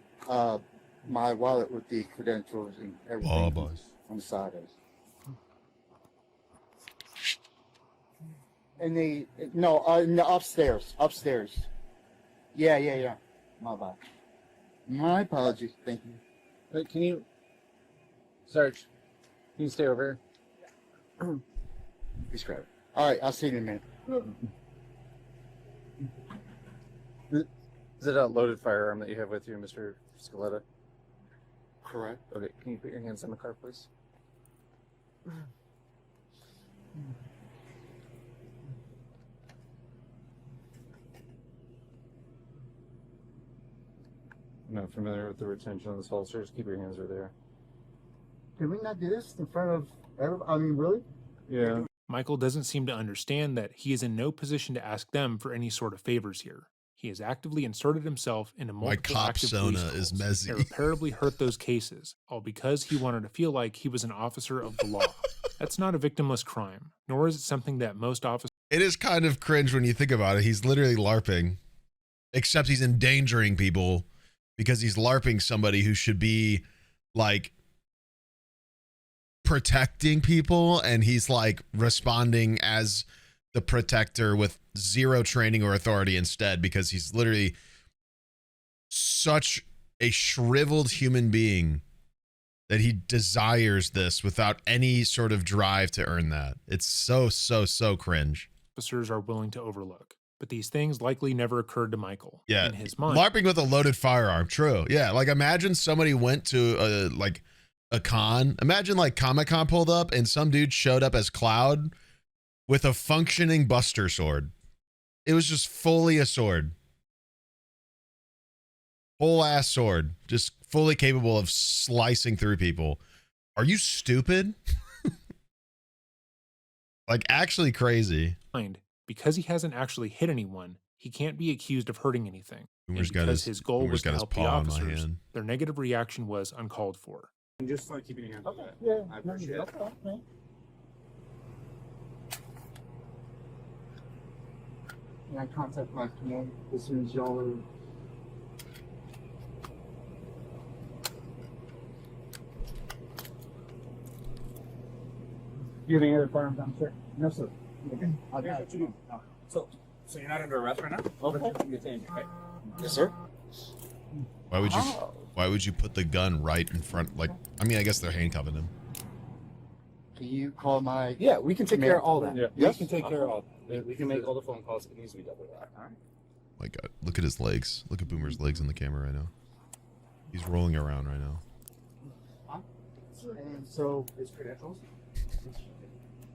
D: my wallet with the credentials and everything
A: Boss.
D: on the side of it. And no, upstairs. Yeah. My bad. My apologies. Thank you.
E: Wait, can you... Sarge, can you stay over here?
D: Please grab it. All right, I'll see you in a minute.
E: Is it a loaded firearm that you have with you, Mr. Scaletta?
D: Correct.
E: Okay, can you put your hands on the car, please? I'm not familiar with the retention of this holster. Just keep your hands right there.
D: Can we not do this in front of everybody? I mean, really?
E: Yeah.
B: Michael doesn't seem to understand that he is in no position to ask them for any sort of favors here. He has actively inserted himself into multiple
A: cop
B: active
A: persona
B: police
A: is
B: calls
A: Messi.
B: and irreparably hurt those cases, all because he wanted to feel like he was an officer of the law. That's not a victimless crime, nor is it something that most officers
A: It is kind of cringe when you think about it. He's literally LARPing, except he's endangering people because he's LARPing somebody who should be like protecting people, and he's like responding as the protector with zero training or authority instead, because he's literally such a shriveled human being that he desires this without any sort of drive to earn that. It's so cringe.
B: are willing to overlook. But these things likely never occurred to Michael.
A: Yeah.
B: In his mind,
A: LARPing with a loaded firearm. True. Yeah. Like imagine somebody went to a con. Imagine like Comic-Con pulled up and some dude showed up as Cloud with a functioning Buster sword. It was just fully a sword. Whole ass sword. Just fully capable of slicing through people. Are you stupid? Like actually crazy.
B: because he hasn't actually hit anyone, he can't be accused of hurting anything. And
A: Boomer's got
B: because his goal
A: Boomer's
B: was to
A: got his
B: help the
A: paw in my
B: officers,
A: hand.
B: their negative reaction was uncalled for.
G: And just like keeping your hands on that.
D: Yeah.
G: I appreciate it.
D: Okay. And I contact my command as soon as y'all are.
F: You have any other firearms on, sir?
D: No, sir.
F: Okay.
D: I'll do it.
G: So you're not under arrest right now?
D: Okay.
G: You're detained, right?
D: Yes, sir.
A: Why would you put the gun right in front? Like, I mean, I guess they're handcuffing him.
D: Can you call my?
E: Yeah, we can take care of all that.
G: Yeah.
E: We can take care of all that. We can make all the phone calls. It needs to be done. All right.
A: My God, look at his legs. Look at Boomer's legs in the camera right now. He's rolling around right now.
D: And so
E: His credentials.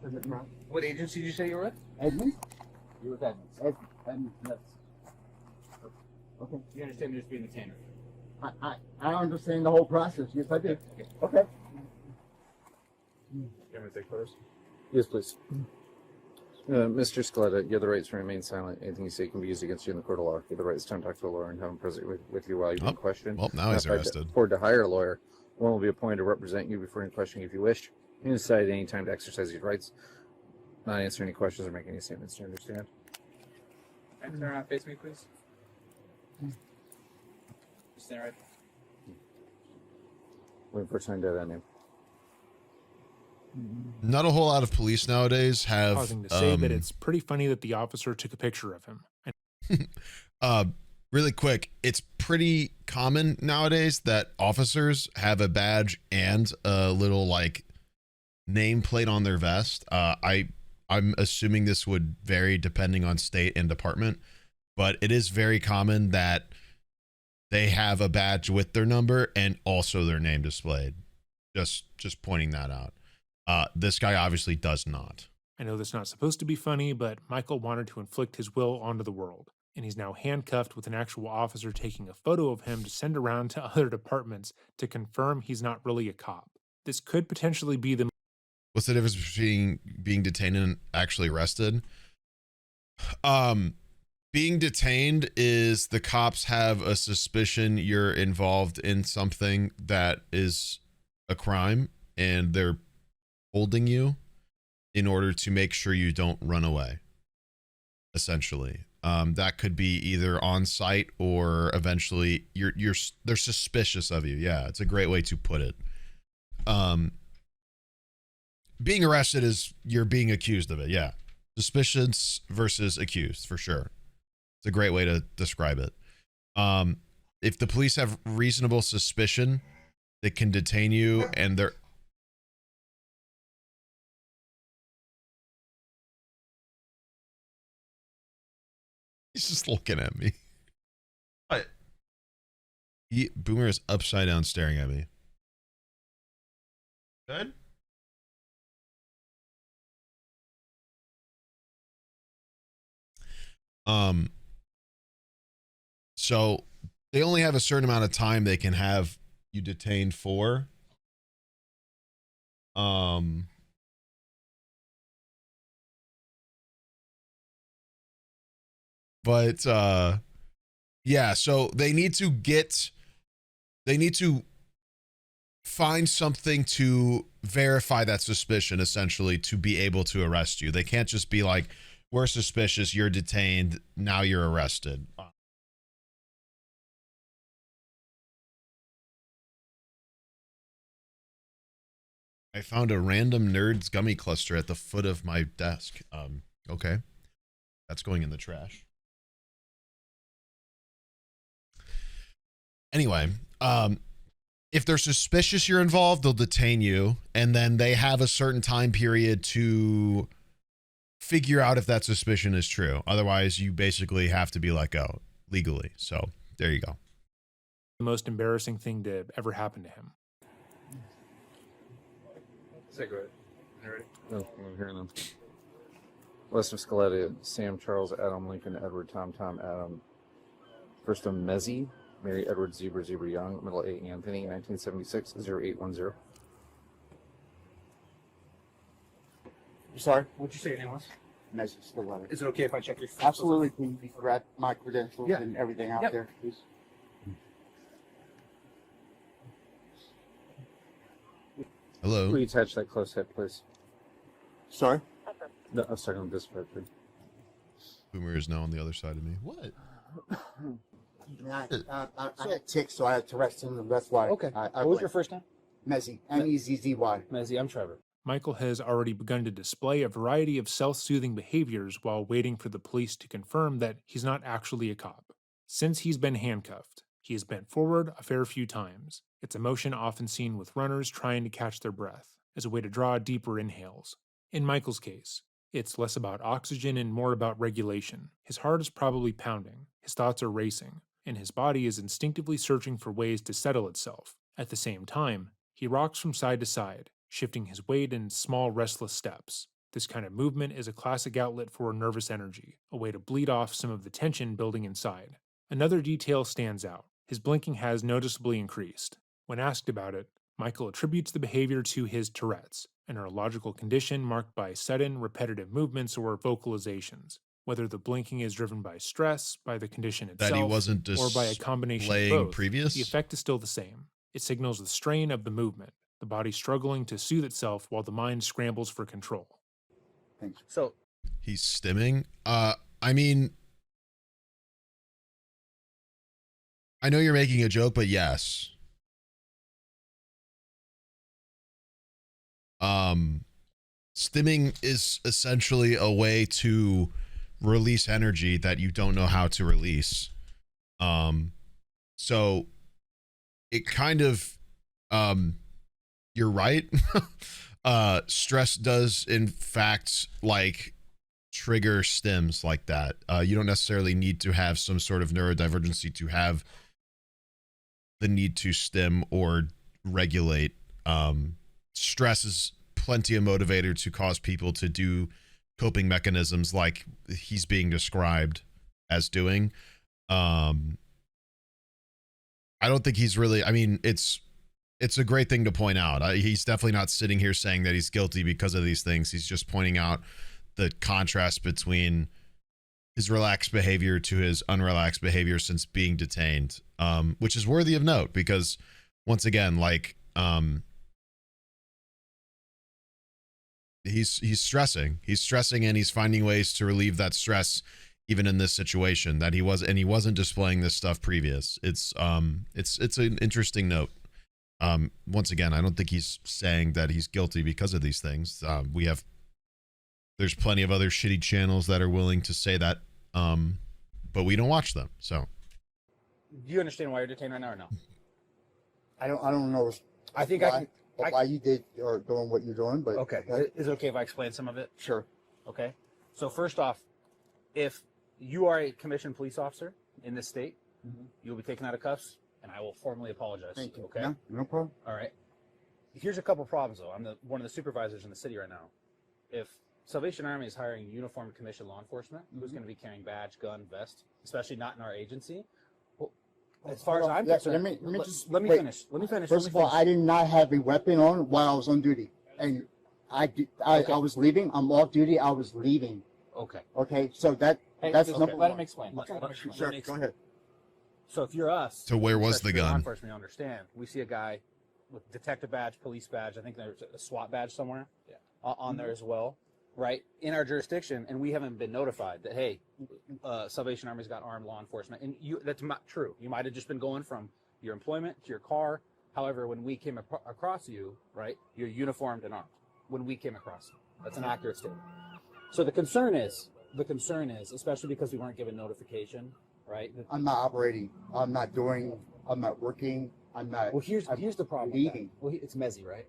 D: Edmund.
E: What agency did you say you were with?
D: Edmund?
E: You were with Edmonds.
D: Edmund. Yes. Okay.
E: You understand there's being a tanner.
D: I understand the whole process. Yes, I do. Okay.
G: You want me to take photos?
E: Yes, please. Mr. Scaletta, you have the rights to remain silent. Anything you say can be used against you in the court of law. You have the rights to talk to a lawyer and have him present with you while you're being questioned.
A: Well, now he's
E: If I
A: arrested.
E: afford to hire a lawyer, one will be appointed to represent you before any questioning if you wish. You can decide at any time to exercise these rights, not answer any questions or make any statements. Do you understand?
G: And turn around, face me, please. Stand right.
E: Waiting for sign that name.
A: Not a whole lot of police nowadays have.
B: Pausing to say that it's pretty funny that the officer took a picture of him. And
A: Really quick, it's pretty common nowadays that officers have a badge and a little like nameplate on their vest. I'm assuming this would vary depending on state and department, but it is very common that they have a badge with their number and also their name displayed. Just pointing that out. This guy obviously does not.
B: I know that's not supposed to be funny, but Michael wanted to inflict his will onto the world, and he's now handcuffed with an actual officer taking a photo of him to send around to other departments to confirm he's not really a cop. This could potentially be the
A: What's the difference between being detained and actually arrested? Being detained is the cops have a suspicion you're involved in something that is a crime, and they're holding you in order to make sure you don't run away, essentially. That could be either on site or eventually they're suspicious of you. Yeah, it's a great way to put it. Being arrested is you're being accused of it. Yeah. Suspicions versus accused, for sure. It's a great way to describe it. If the police have reasonable suspicion, they can detain you, and they're he's just looking at me. What? Boomer is upside down staring at me. Good? So they only have a certain amount of time they can have you detained for. But yeah, so they need to find something to verify that suspicion, essentially, to be able to arrest you. They can't just be like, we're suspicious, you're detained, now you're arrested. I found a random Nerds gummy cluster at the foot of my desk. Okay. That's going in the trash. Anyway, if they're suspicious you're involved, they'll detain you, and then they have a certain time period to figure out if that suspicion is true. Otherwise, you basically have to be let go legally. So there you go.
B: most embarrassing thing to ever happen to him.
G: Say go ahead. You ready?
E: No, I'm hearing them. Lester Scaletta, Sam, Charles, Adam, Lincoln, Edward, Tom, Adam. First one, Mezzi, Mary, Edward, Zebra, Young, middle A, Anthony, 1976, 0810.
D: Sorry?
G: What'd you say your name was?
D: Message the letter.
G: Is it okay if I check your
D: Absolutely. Can you grab my credentials
G: Yeah.
D: and everything out
G: Yep.
D: there, please?
A: Hello.
E: Will you attach that close hit, please?
D: Sorry?
E: No, I was talking about this part, please.
A: Boomer is now on the other side of me. What?
D: I had ticks, so I had to rest him. That's why.
H: Okay.
D: I
H: What was your first name?
D: Mezzi? Mezzy.
H: Mezzy, I'm Trevor.
B: Michael has already begun to display a variety of self-soothing behaviors while waiting for the police to confirm that he's not actually a cop. Since he's been handcuffed, he has bent forward a fair few times. It's a motion often seen with runners trying to catch their breath. as a way to draw deeper inhales. In Michael's case, it's less about oxygen and more about regulation. His heart is probably pounding, his thoughts are racing, and his body is instinctively searching for ways to settle itself. At the same time, he rocks from side to side, shifting his weight in small, restless steps. This kind of movement is a classic outlet for nervous energy, a way to bleed off some of the tension building inside. Another detail stands out. His blinking has noticeably increased. When asked about it, Michael attributes the behavior to his Tourette's, a neurological condition marked by sudden, repetitive movements or vocalizations. Whether the blinking is driven by stress, by the condition itself,
A: That he wasn't
B: or by a combination of
A: displaying
B: both,
A: previous?
B: the effect is still the same. It signals the strain of the movement, the body struggling to soothe itself while the mind scrambles for control.
D: Thanks.
E: So
A: He's stimming. I mean, I know you're making a joke, but yes. Stimming is essentially a way to release energy that you don't know how to release. So it kind of, you're right. Stress does in fact like trigger stims like that. You don't necessarily need to have some sort of neurodivergency to have the need to stim or regulate. Stress is plenty of motivator to cause people to do coping mechanisms like he's being described as doing. I don't think he's really, I mean, it's a great thing to point out. He's definitely not sitting here saying that he's guilty because of these things. He's just pointing out the contrast between his relaxed behavior to his unrelaxed behavior since being detained, which is worthy of note because once again, like, he's stressing and he's finding ways to relieve that stress even in this situation that he wasn't displaying this stuff previous. It's an interesting note. Once again, I don't think he's saying that he's guilty because of these things. There's plenty of other shitty channels that are willing to say that, but we don't watch them. So
H: Do you understand why you're detained right now or no?
D: I don't know.
H: I think
D: why you did or doing what you're doing, but
H: Okay. Is it okay if I explain some of it?
D: Sure.
H: Okay. So first off, if you are a commissioned police officer in this state, you'll be taken out of cuffs, and I will formally apologize.
D: Thank you.
H: Okay.
D: No problem.
H: All right. Here's a couple problems though. I'm one of the supervisors in the city right now. If Salvation Army is hiring uniformed commissioned law enforcement, who's going to be carrying badge, gun, vest, especially not in our agency? Well, as far as I'm concerned,
D: let me just
H: let me
D: wait.
H: finish. Let me finish.
D: First of all, I did not have a weapon on while I was on duty, and I was leaving. I'm off duty. I was leaving.
H: Okay.
D: Okay, so that's
H: okay.
D: number
H: Let
D: one.
H: him explain.
D: Sure, go ahead.
H: So if you're us,
A: So where was
H: especially
A: the
H: law
A: gun?
H: enforcement, you understand. We see a guy with detective badge, police badge. I think there's a SWAT badge somewhere on there as well, right? In our jurisdiction, and we haven't been notified that hey, Salvation Army's got armed law enforcement, and that's not true. You might have just been going from your employment to your car. However, when we came across you, right, you're uniformed and armed. When we came across you, that's an accurate statement. So the concern is, especially because we weren't given notification, right?
D: I'm not operating. I'm not working. I'm not.
H: Well, here's the problem.
D: Leaving.
H: Well, it's messy, right?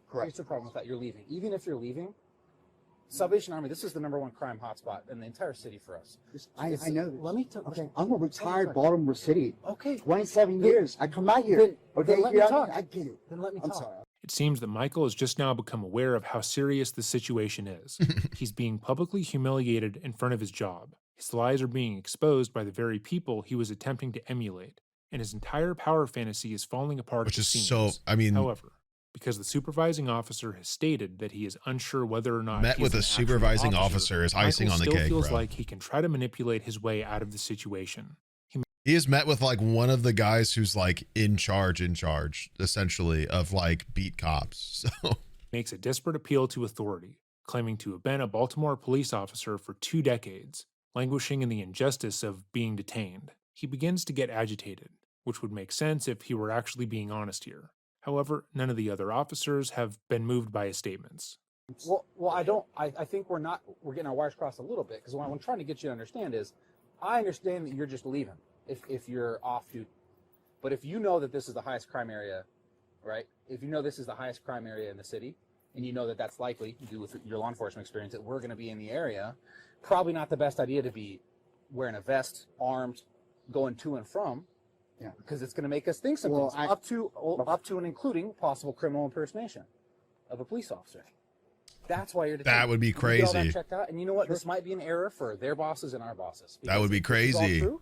D: Correct.
H: Here's the problem with that. You're leaving. Even if you're leaving, Salvation Army, this is the #1 crime hotspot in the entire city for us.
D: I know this.
H: Let me tell.
D: Okay, I'm a retired Baltimore City.
H: Okay.
D: 27 years. I come out here.
H: Then let me talk.
D: I get it.
H: Then let me
D: I'm
H: talk.
D: sorry.
B: It seems that Michael has just now become aware of how serious the situation is. He's being publicly humiliated in front of his job. His lies are being exposed by the very people he was attempting to emulate, and his entire power fantasy is falling apart
A: Which
B: at the
A: is
B: seams.
A: so, I mean,
B: However, because the supervising officer has stated that he is unsure whether or not
A: met
B: he
A: with
B: is
A: a
B: an actual
A: supervising officer is icing
B: Michael
A: on the
B: still
A: cake,
B: feels
A: bro.
B: like he can try to manipulate his way out of the situation.
A: He is met with like one of the guys who's like in charge, essentially, of like beat cops. So
B: Makes a desperate appeal to authority, claiming to have been a Baltimore police officer for 2 decades, languishing in the injustice of being detained. He begins to get agitated, which would make sense if he were actually being honest here. However, none of the other officers have been moved by his statements.
H: Well, I think we're getting our wires crossed a little bit, because what I'm trying to get you to understand is, I understand that you're just leaving if you're off duty. But if you know that this is the highest crime area, right? If you know this is the highest crime area in the city, and you know that that's likely, due with your law enforcement experience, that we're going to be in the area, probably not the best idea to be wearing a vest, armed, going to and from,
D: Yeah.
H: because it's going to make us think some
D: Well,
H: things, up to and including possible criminal impersonation of a police officer. That's why you're detained.
A: That would be
H: You get all that
A: crazy.
H: checked out, and you know what? This might be an error for their bosses and our bosses.
A: That would be
H: Because this is all
A: crazy.
H: true,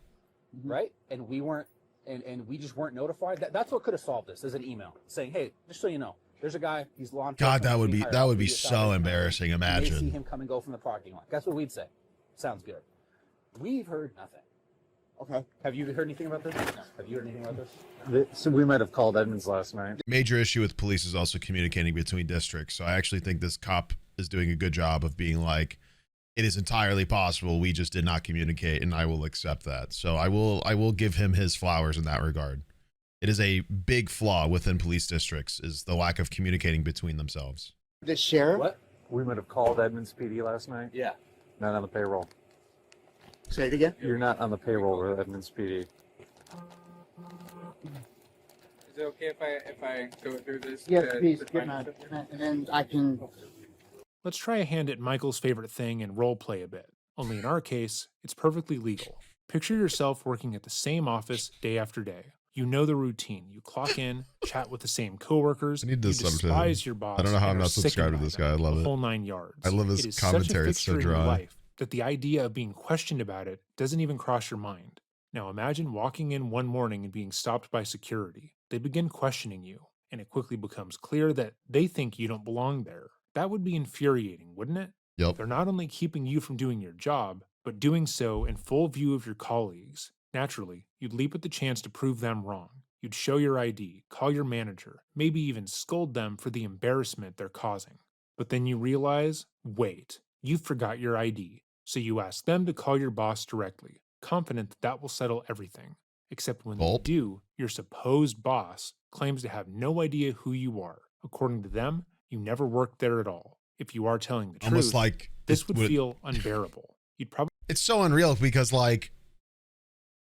H: right? And we weren't, and we just weren't notified. That's what could have solved this. As an email saying, "Hey, just so you know, there's a guy. He's law enforcement.
A: God, that would
H: being
A: be
H: hired
A: that
H: out
A: would
H: to
A: be
H: a
A: so
H: Salvation
A: embarrassing.
H: Army. You may see
A: Imagine.
H: him come and go from the parking lot." That's what we'd say. Sounds good. We've heard nothing.
D: Okay.
H: Have you heard anything about this? Have you heard anything about this?
E: So we might have called Edmonds last night.
A: Major issue with police is also communicating between districts. So I actually think this cop is doing a good job of being like, it is entirely possible we just did not communicate, and I will accept that. So I will give him his flowers in that regard. It is a big flaw within police districts is the lack of communicating between themselves.
D: The sheriff?
H: What?
E: We might have called Edmonds PD last night.
H: Yeah.
E: Not on the payroll.
D: Say it again?
E: You're not on the payroll with Edmonds PD.
G: Is it okay if I go through this?
D: Yes,
G: to-
D: please,
G: to
D: get
G: find
D: my,
G: stuff?
D: and then I can.
B: Let's try a hand at Michael's favorite thing and role play a bit. Only in our case, it's perfectly legal. Picture yourself working at the same office day after day. You know the routine. You clock in, chat with the same coworkers.
A: I need
B: you
A: to sub to him.
B: despise your boss.
A: I don't know how
B: and
A: I'm
B: are
A: not subscribed
B: sickened
A: to this
B: by
A: guy. I
B: them,
A: love
B: the
A: it.
B: whole 9 yards.
A: I love his
B: It is
A: commentary.
B: Such a
A: It's so
B: fixture in your
A: dry.
B: life that the idea of being questioned about it doesn't even cross your mind. Now imagine walking in one morning and being stopped by security. They begin questioning you, and it quickly becomes clear that they think you don't belong there. That would be infuriating, wouldn't it?
A: Yep.
B: They're not only keeping you from doing your job, but doing so in full view of your colleagues. Naturally, you'd leap at the chance to prove them wrong. You'd show your ID, call your manager, maybe even scold them for the embarrassment they're causing. But then you realize, wait, you forgot your ID. So you ask them to call your boss directly, confident that that will settle everything. Except when
A: Gulp.
B: they do, your supposed boss claims to have no idea who you are. According to them, you never worked there at all. If you are telling the
A: Almost
B: truth,
A: like
B: this would feel unbearable. You'd probably
A: it's so unreal because like,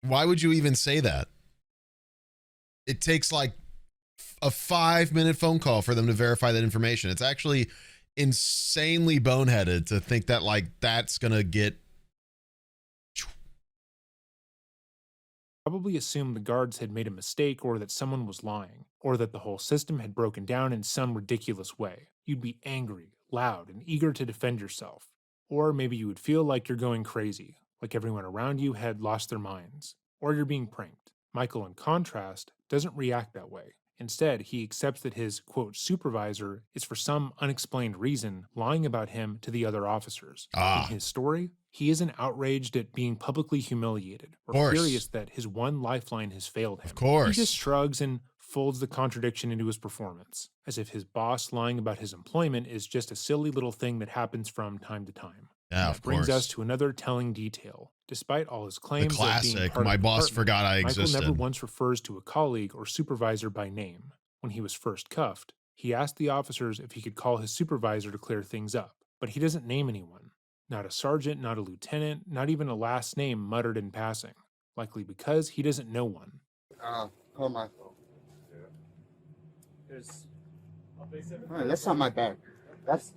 A: why would you even say that? It takes like a 5-minute phone call for them to verify that information. It's actually insanely boneheaded to think that like that's gonna get.
B: assume the guards had made a mistake or that someone was lying, or that the whole system had broken down in some ridiculous way. You'd be angry, loud, and eager to defend yourself. Or maybe you would feel like you're going crazy, like everyone around you had lost their minds, or you're being pranked. Michael, in contrast, doesn't react that way. Instead, he accepts that his, quote, supervisor is for some unexplained reason lying about him to the other officers.
A: Ah.
B: In his story, he isn't outraged at being publicly humiliated or
A: Course.
B: furious that his one lifeline has failed him.
A: Of course.
B: He just shrugs and folds the contradiction into his performance, as if his boss lying about his employment is just a silly little thing that happens from time to time.
A: Yeah,
B: And
A: of
B: that brings
A: course.
B: us to another telling detail. Despite all his
A: The
B: claims of being
A: classic.
B: part
A: My
B: of the
A: boss
B: department,
A: forgot I
B: Michael
A: existed.
B: never once refers to a colleague or supervisor by name. When he was first cuffed, he asked the officers if he could call his supervisor to clear things up, but he doesn't name anyone. Not a sergeant, not a lieutenant, not even a last name muttered in passing, likely because he doesn't know one.
D: Hold my.
G: There's.
D: Oh, that's not my bag. That's.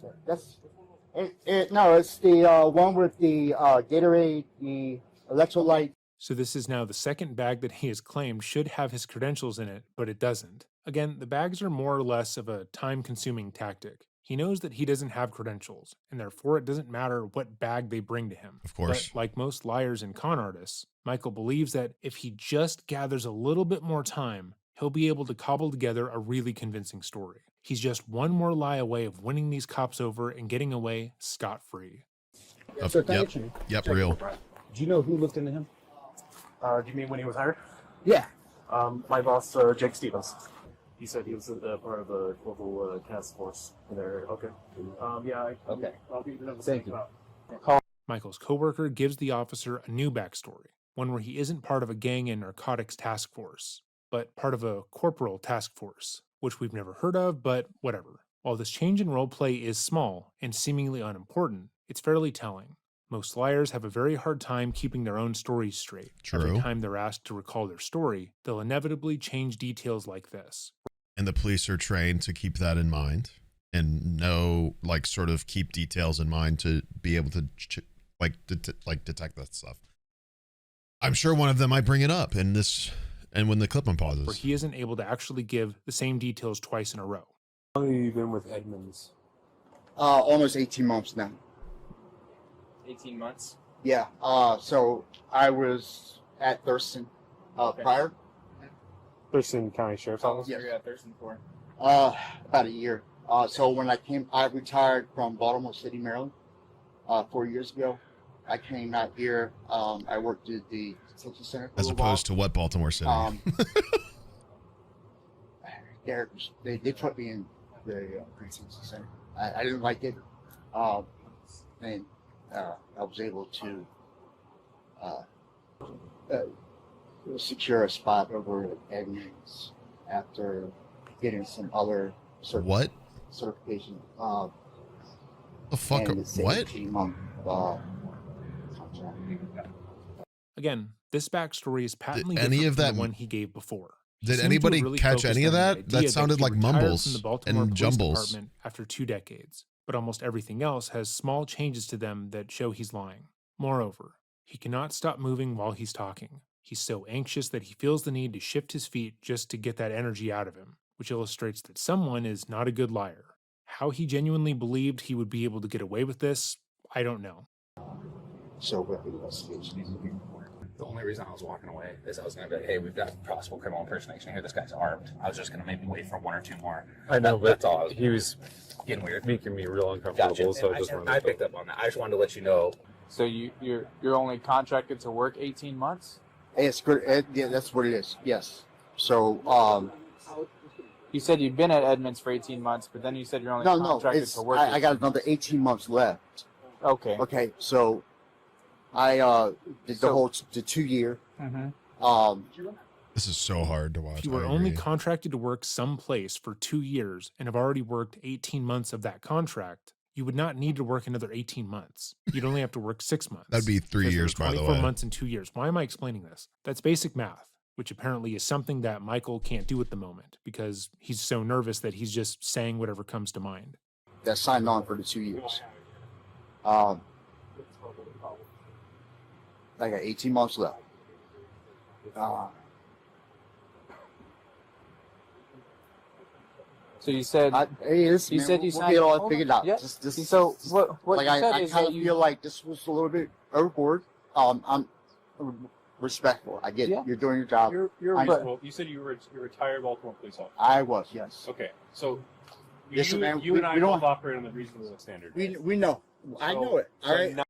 D: No, it's the one with the Gatorade, the electrolyte.
B: So this is now the second bag that he has claimed should have his credentials in it, but it doesn't. Again, the bags are more or less of a time-consuming tactic. He knows that he doesn't have credentials, and therefore it doesn't matter what bag they bring to him.
A: Of course.
B: But like most liars and con artists, Michael believes that if he just gathers a little bit more time, he'll be able to cobble together a really convincing story. He's just one more lie away of winning these cops over and getting away scot-free.
H: So can I
A: Yep.
H: get you?
A: Yep, real.
H: Do you know who looked into him?
I: Do you mean when he was hired?
H: Yeah.
I: My boss, Jake Stevens. He said he was part of a global task force in their area. Okay.
H: Okay.
I: I'll be the
H: Thank you.
B: Michael's coworker gives the officer a new backstory, one where he isn't part of a gang and narcotics task force, but part of a corporal task force, which we've never heard of, but whatever. While this change in roleplay is small and seemingly unimportant, it's fairly telling. Most liars have a very hard time keeping their own stories straight. Every
A: True.
B: time they're asked to recall their story, they'll inevitably change details like this.
A: And the police are trained to keep that in mind. and know, like, sort of keep details in mind to be able to detect that stuff. I'm sure one of them might bring it up in this, and when the clip unpauses.
B: where he isn't able to actually give the same details twice in a row.
I: How long have you been with Edmonds?
D: Almost 18 months now.
G: 18 months.
D: Yeah. So I was at Thurston prior.
I: Thurston County Sheriff's Office?
D: Yes.
G: You're at Thurston for?
D: About a year. So when I retired from Baltimore City, Maryland, 4 years ago. I came out here. I worked at the detention center for
A: As
D: a little
A: opposed to what Baltimore City?
D: Derek, they put me in the detention center. I didn't like it, and I was able to secure a spot over at Edmonds after getting some other certification.
A: The fuck?
D: And it's
A: What?
D: 18-month, contract.
B: Again, this backstory is patently
A: any
B: different
A: of
B: from
A: that-
B: the one he gave before. He
A: Did
B: seemed to
A: anybody
B: have really
A: catch
B: focused
A: any of
B: on the
A: that?
B: idea
A: That sounded
B: he
A: like
B: retired
A: mumbles
B: from the Baltimore
A: and
B: Police
A: jumbles.
B: Department after 2 decades, but almost everything else has small changes to them that show he's lying. Moreover, he cannot stop moving while he's talking. He's so anxious that he feels the need to shift his feet just to get that energy out of him, which illustrates that someone is not a good liar. How he genuinely believed he would be able to get away with this, I don't know.
D: So with the investigation.
J: The only reason I was walking away is I was going to be like, hey, we've got possible criminal impersonation here. This guy's armed. I was just going to maybe wait for 1 or 2 more.
I: I know, but
J: That's all.
I: he was
J: Getting weird.
I: making me real uncomfortable,
J: Gotcha.
I: so
J: And
I: I just wanted
J: I
I: to...
J: picked up on that. I just wanted to let you know.
G: So you're only contracted to work 18 months?
D: It's good. Yeah, that's what it is. Yes. So,
G: You said you've been at Edmonds for 18 months, but then you said you're only
D: no,
G: contracted
D: it's,
G: to work.
D: I got another 18 months left.
G: Okay.
D: Okay. So, I did the 2 year.
A: This is so hard to watch.
B: If you were only contracted to work someplace for 2 years and have already worked 18 months of that contract, you would not need to work another 18 months. You'd only have to work 6 months.
A: That'd be 3
B: because there
A: years,
B: are
A: by the
B: 24
A: way.
B: months and 2 years. Why am I explaining this? That's basic math, which apparently is something that Michael can't do at the moment because he's so nervous that he's just saying whatever comes to mind.
D: That signed on for the 2 years. I got 18 months left.
G: So you said
D: Hey, listen,
G: You
D: man,
G: said you
D: we'll
G: signed-
D: get it all
G: hold
D: figured
G: on.
D: out.
G: Yeah.
D: Just,
G: So what
D: like
G: you said
D: I
G: is
D: kind
G: that
D: of
G: you
D: feel like this was a little bit overboard. I'm respectful. I get
G: Yeah.
D: you're doing your job.
I: You're
D: I-
I: well, you said you were a retired Baltimore police officer.
D: I was, yes.
I: Okay, so
D: Listen, man,
I: you
D: we-
I: and I
D: we don't-
I: both operate on the reasonable standard.
D: We know. I
I: So-
D: know it.
I: so
D: All right.
I: now-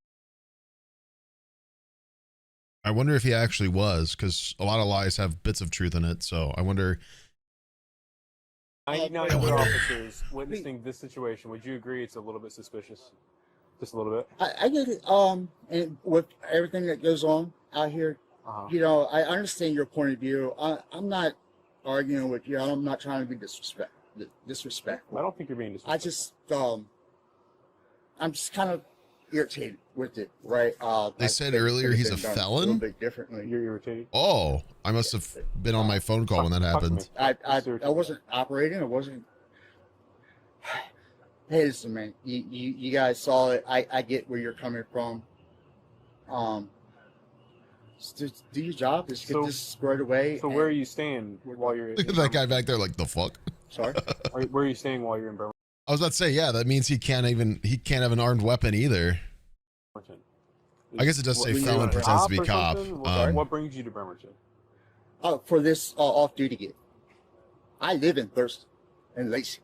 A: I wonder if he actually was, because a lot of lies have bits of truth in it. So I wonder.
I: 99
A: I
I: other
A: wonder-
I: officers witnessing this situation, would you agree it's a little bit suspicious? Just a little bit?
D: I get it. And with everything that goes on out here, you know, I understand your point of view. I'm not arguing with you. I'm not trying to be disrespectful.
I: I don't think you're being disrespectful.
D: I just, I'm just kind of irritated with it, right?
A: They
D: I
A: said
D: think it
A: earlier
D: could have
A: he's
D: been
A: a
D: done A
A: felon?
D: little bit differently.
I: You're irritated?
A: Oh, I must have been on my phone call when that
I: Talk to me.
A: happened.
D: I wasn't operating. I wasn't. Hey, listen, man. You guys saw it. I get where you're coming from. Just do your job. Just get
I: So-
D: this squared away.
I: So where are you staying while you're
A: Look at that guy back there, like the fuck.
D: Sorry.
I: Where are you staying while you're in Bremerton?
A: I was about to say, yeah, that means he can't have an armed weapon either. I guess it does say
I: What,
A: felon
I: you're a
A: pretends to be
I: or
A: cop.
I: something? What brings you to Bremerton?
D: For this off-duty gig. I live in Thurston, in Lacey.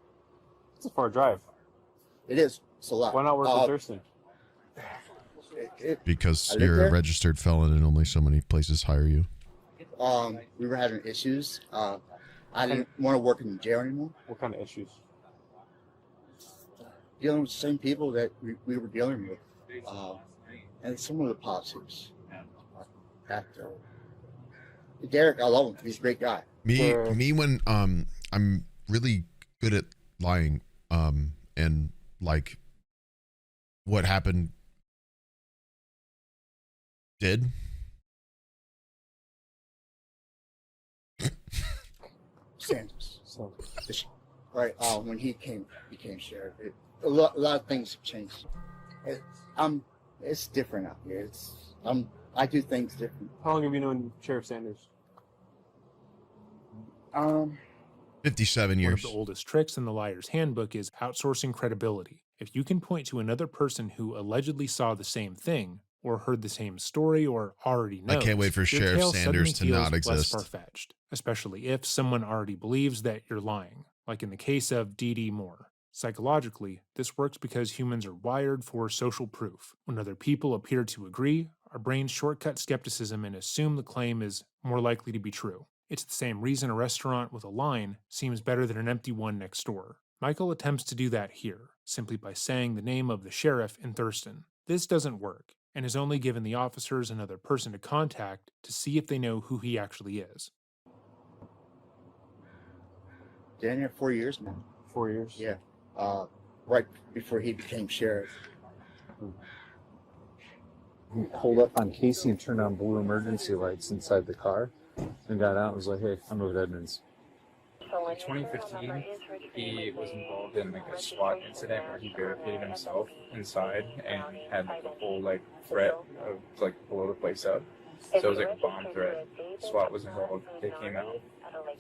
I: It's a far drive.
D: It is. It's a lot.
I: Why not work in Thurston?
A: Because
D: I live
A: you're a
D: there.
A: registered felon and only so many places hire you.
D: We were having issues. I didn't want to work in the jail anymore.
I: What kind of issues?
D: Dealing with the same people that we were dealing with. And some of the politics. Derek, I love him. He's a great guy.
A: Me when I'm really good at lying and like what happened did.
D: Sanders.
I: So,
D: right? When he became sheriff, a lot of things have changed. It's different out here. I do things different.
I: How long have you known Sheriff Sanders?
A: 57
B: One of
A: years.
B: the oldest tricks in the liar's handbook is outsourcing credibility. If you can point to another person who allegedly saw the same thing, or heard the same story, or already knows,
A: I can't wait for
B: your
A: Sheriff
B: tale
A: Sanders
B: suddenly
A: to not
B: feels less
A: exist.
B: far-fetched, especially if someone already believes that you're lying, like in the case of D.D. Moore. Psychologically, this works because humans are wired for social proof. When other people appear to agree, our brains shortcut skepticism and assume the claim is more likely to be true. It's the same reason a restaurant with a line seems better than an empty one next door. Michael attempts to do that here, simply by saying the name of the sheriff in Thurston. This doesn't work, and has only given the officers another person to contact to see if they know who he actually is.
D: Been here 4 years now.
I: 4 years.
D: Yeah. Right before he became sheriff.
E: He pulled up on Casey and turned on blue emergency lights inside the car and got out and was like, hey, I'm moving to Edmonds.
J: In 2015, he was involved in like a SWAT incident where he barricaded himself inside and had like a full like threat of like blow the place up. So it was like a bomb threat. SWAT was involved. They came out.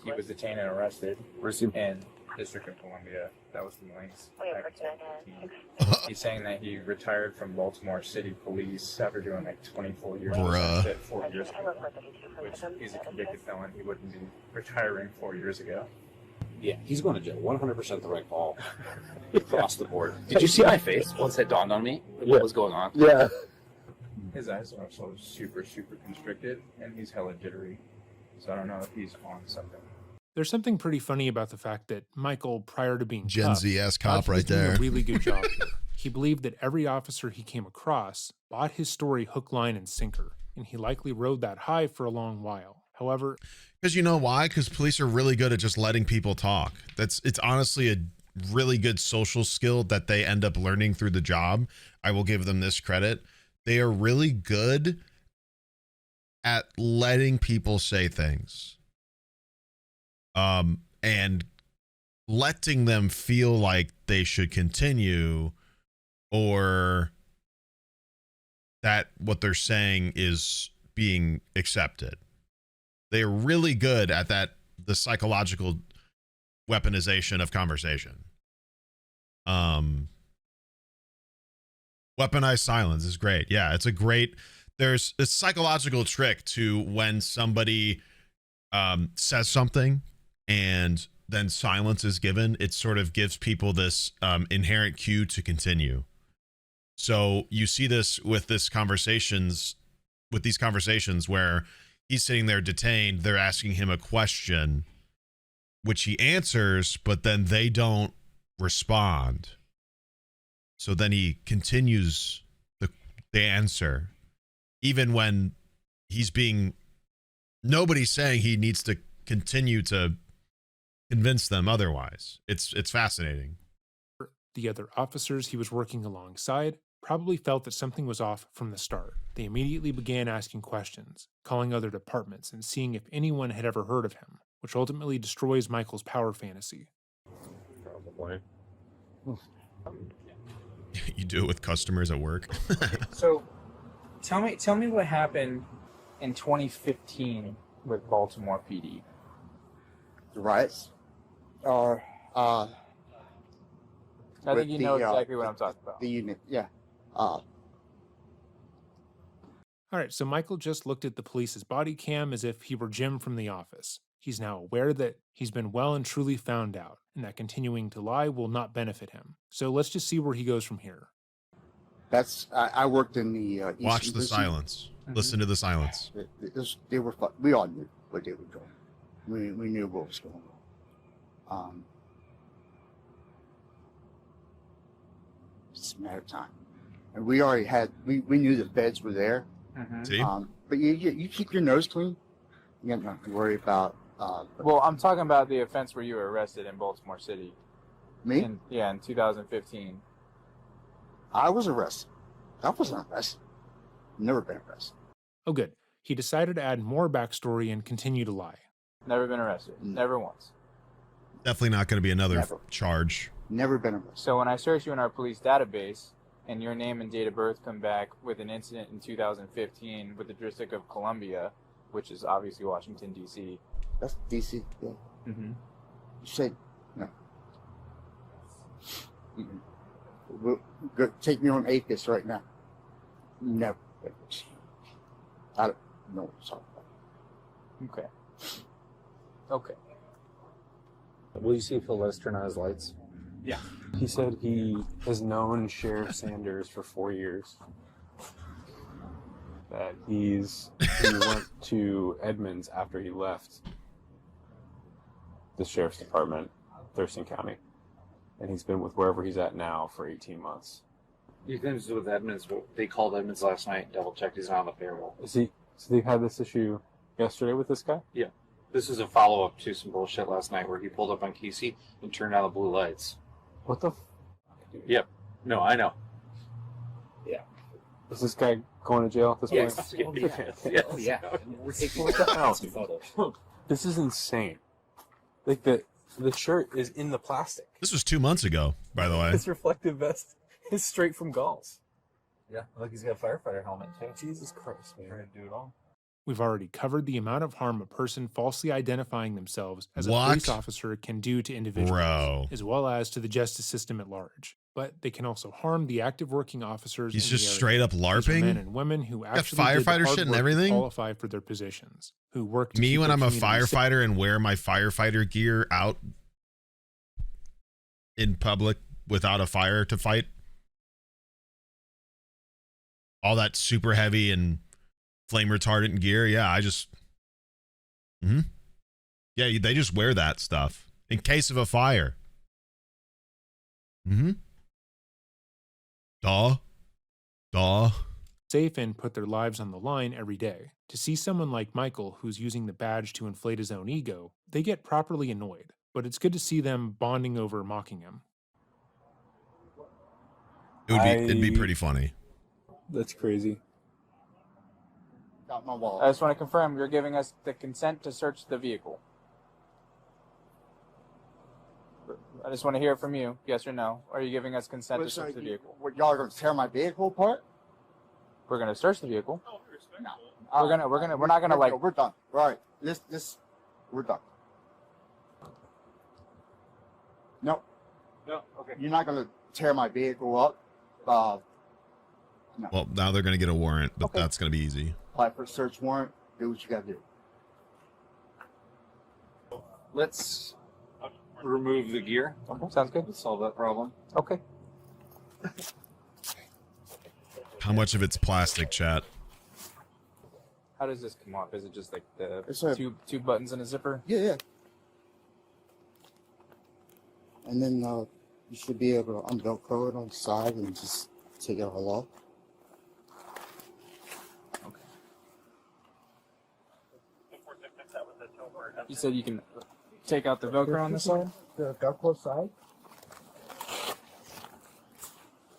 J: He was detained and arrested.
E: Where's he?
J: In District of Columbia. That was the links. Back in 2015. He's saying that he retired from Baltimore City Police after doing like 24 years.
A: Bruh.
J: Of 4 years ago, which he's a convicted felon. He wouldn't be retiring 4 years ago.
K: Yeah, he's going to jail. 100% the right call. Across the board.
J: Did you see my face once it dawned on me what was going on?
E: Yeah.
J: His eyes are also super, super constricted, and he's hella jittery. So I don't know if he's on something.
B: There's something pretty funny about the fact that Michael, prior to being
A: Gen
B: cuffed,
A: Z-ass
B: thought
A: cop
B: he was
A: right
B: doing
A: there.
B: a really good job here. He believed that every officer he came across bought his story hook, line, and sinker, and he likely rode that high for a long while. However,
A: Because you know why? Because police are really good at just letting people talk. It's honestly a really good social skill that they end up learning through the job. I will give them this credit. They are really good at letting people say things. And letting them feel like they should continue, or that what they're saying is being accepted. They're really good at that, the psychological weaponization of conversation. Weaponized silence is great. Yeah, it's a great, there's a psychological trick to when somebody says something and then silence is given. It sort of gives people this inherent cue to continue. So you see this with these conversations where he's sitting there detained, they're asking him a question, which he answers, but then they don't respond. So then he continues the answer, even when nobody's saying he needs to continue to convince them otherwise. It's fascinating.
B: the other officers he was working alongside probably felt that something was off from the start. They immediately began asking questions, calling other departments, and seeing if anyone had ever heard of him, which ultimately destroys Michael's power fantasy.
E: Probably.
A: You do it with customers at work.
J: So, tell me what happened in 2015 with Baltimore PD.
D: The riots are
G: I think you know exactly what I'm talking about.
D: the unit, yeah.
B: All right, so Michael just looked at the police's body cam as if he were Jim from The Office. He's now aware that he's been well and truly found out, and that continuing to lie will not benefit him. So let's just see where he goes from here.
D: I worked in the
A: Watch
D: Eastern
A: the
D: Precinct.
A: silence. Listen to the silence.
D: They were. We all knew what they were doing. We knew what was going on. It's a matter of time, and we already had. We knew the feds were there.
A: See?
D: But you keep your nose clean. You don't have to worry about.
G: Well, I'm talking about the offense where you were arrested in Baltimore City.
D: Me?
G: In 2015.
D: I was arrested. I wasn't arrested. Never been arrested.
B: Oh, good. He decided to add more backstory and continue to lie.
G: Never been arrested.
D: Mm.
G: Never once.
A: Definitely not going to be another
D: Never.
A: charge.
D: Never been arrested.
G: So when I search you in our police database, and your name and date of birth come back with an incident in 2015 with the District of Columbia, which is obviously Washington, D.C.
D: That's DC. Yeah.
G: Mm-hmm.
D: You said no. Go, take me on Apis right now. Never. I don't know what you're talking about.
G: Okay. Okay.
E: Will you see if he'll let us turn on his lights?
I: Yeah.
L: He said he has known Sheriff Sanders for 4 years. That he went to Edmonds after he left the Sheriff's Department, Thurston County. And he's been with wherever he's at now for 18 months.
E: You think it's with Edmonds? They called Edmonds last night, double checked he's not on the payroll.
L: So they've had this issue yesterday with this guy?
E: Yeah. This is a follow-up to some bullshit last night where he pulled up on Kesey and turned on the blue lights.
L: What the
E: Yep. No, I know. Yeah.
L: Is this guy going to jail at this
E: Yes.
L: point?
E: Yes.
K: Oh, yeah. We're taking
L: What the hell?
K: photos.
L: This is insane. Like the shirt is in the plastic.
A: This was 2 months ago, by the way.
L: This reflective vest is straight from Gauls.
E: Yeah. Look, he's got a firefighter helmet too.
L: Jesus Christ, man.
E: Trying to do it all.
B: We've already covered the amount of harm a person falsely identifying themselves as a
A: What?
B: police officer can do to individuals,
A: Bro.
B: as well as to the justice system at large. But they can also harm the active working officers.
A: He's
B: in
A: just
B: the area.
A: straight up
B: These are
A: LARPing?
B: men and women who
A: Got
B: actually did the
A: firefighter
B: hard
A: shit and
B: work to
A: everything?
B: qualify for their positions, who work to
A: Me
B: keep
A: when
B: their
A: I'm a
B: community safe.
A: firefighter and wear my firefighter gear out in public without a fire to fight. All that super heavy and flame retardant gear. Yeah, I just. Yeah, they just wear that stuff in case of a fire. Duh.
B: Safe and put their lives on the line every day. To see someone like Michael who's using the badge to inflate his own ego, they get properly annoyed. But it's good to see them bonding over mocking him.
A: It'd be pretty funny.
L: That's crazy.
D: Got my wallet.
G: I just want to confirm you're giving us the consent to search the vehicle. I just want to hear it from you, yes or no. Are you giving us consent to search the vehicle?
D: What, y'all are gonna tear my vehicle apart?
G: We're gonna search the vehicle.
D: No.
G: We're not gonna like.
D: We're done. All right. We're done. No.
I: No. Okay.
D: You're not gonna tear my vehicle up. No.
A: Well, now they're going to get a warrant, but
D: Okay.
A: that's going to be easy.
D: Apply for a search warrant. Do what you gotta do.
E: Let's remove the gear.
G: Okay, sounds good.
E: Let's solve that problem.
G: Okay.
A: How much of it's plastic, chat?
G: How does this come off? Is it just like the
D: It's a-
G: two buttons and a zipper?
D: Yeah. And then you should be able to unvelcro it on the side and just take it all off.
G: You said you can take out the Velcro on the side?
D: The Velcro side?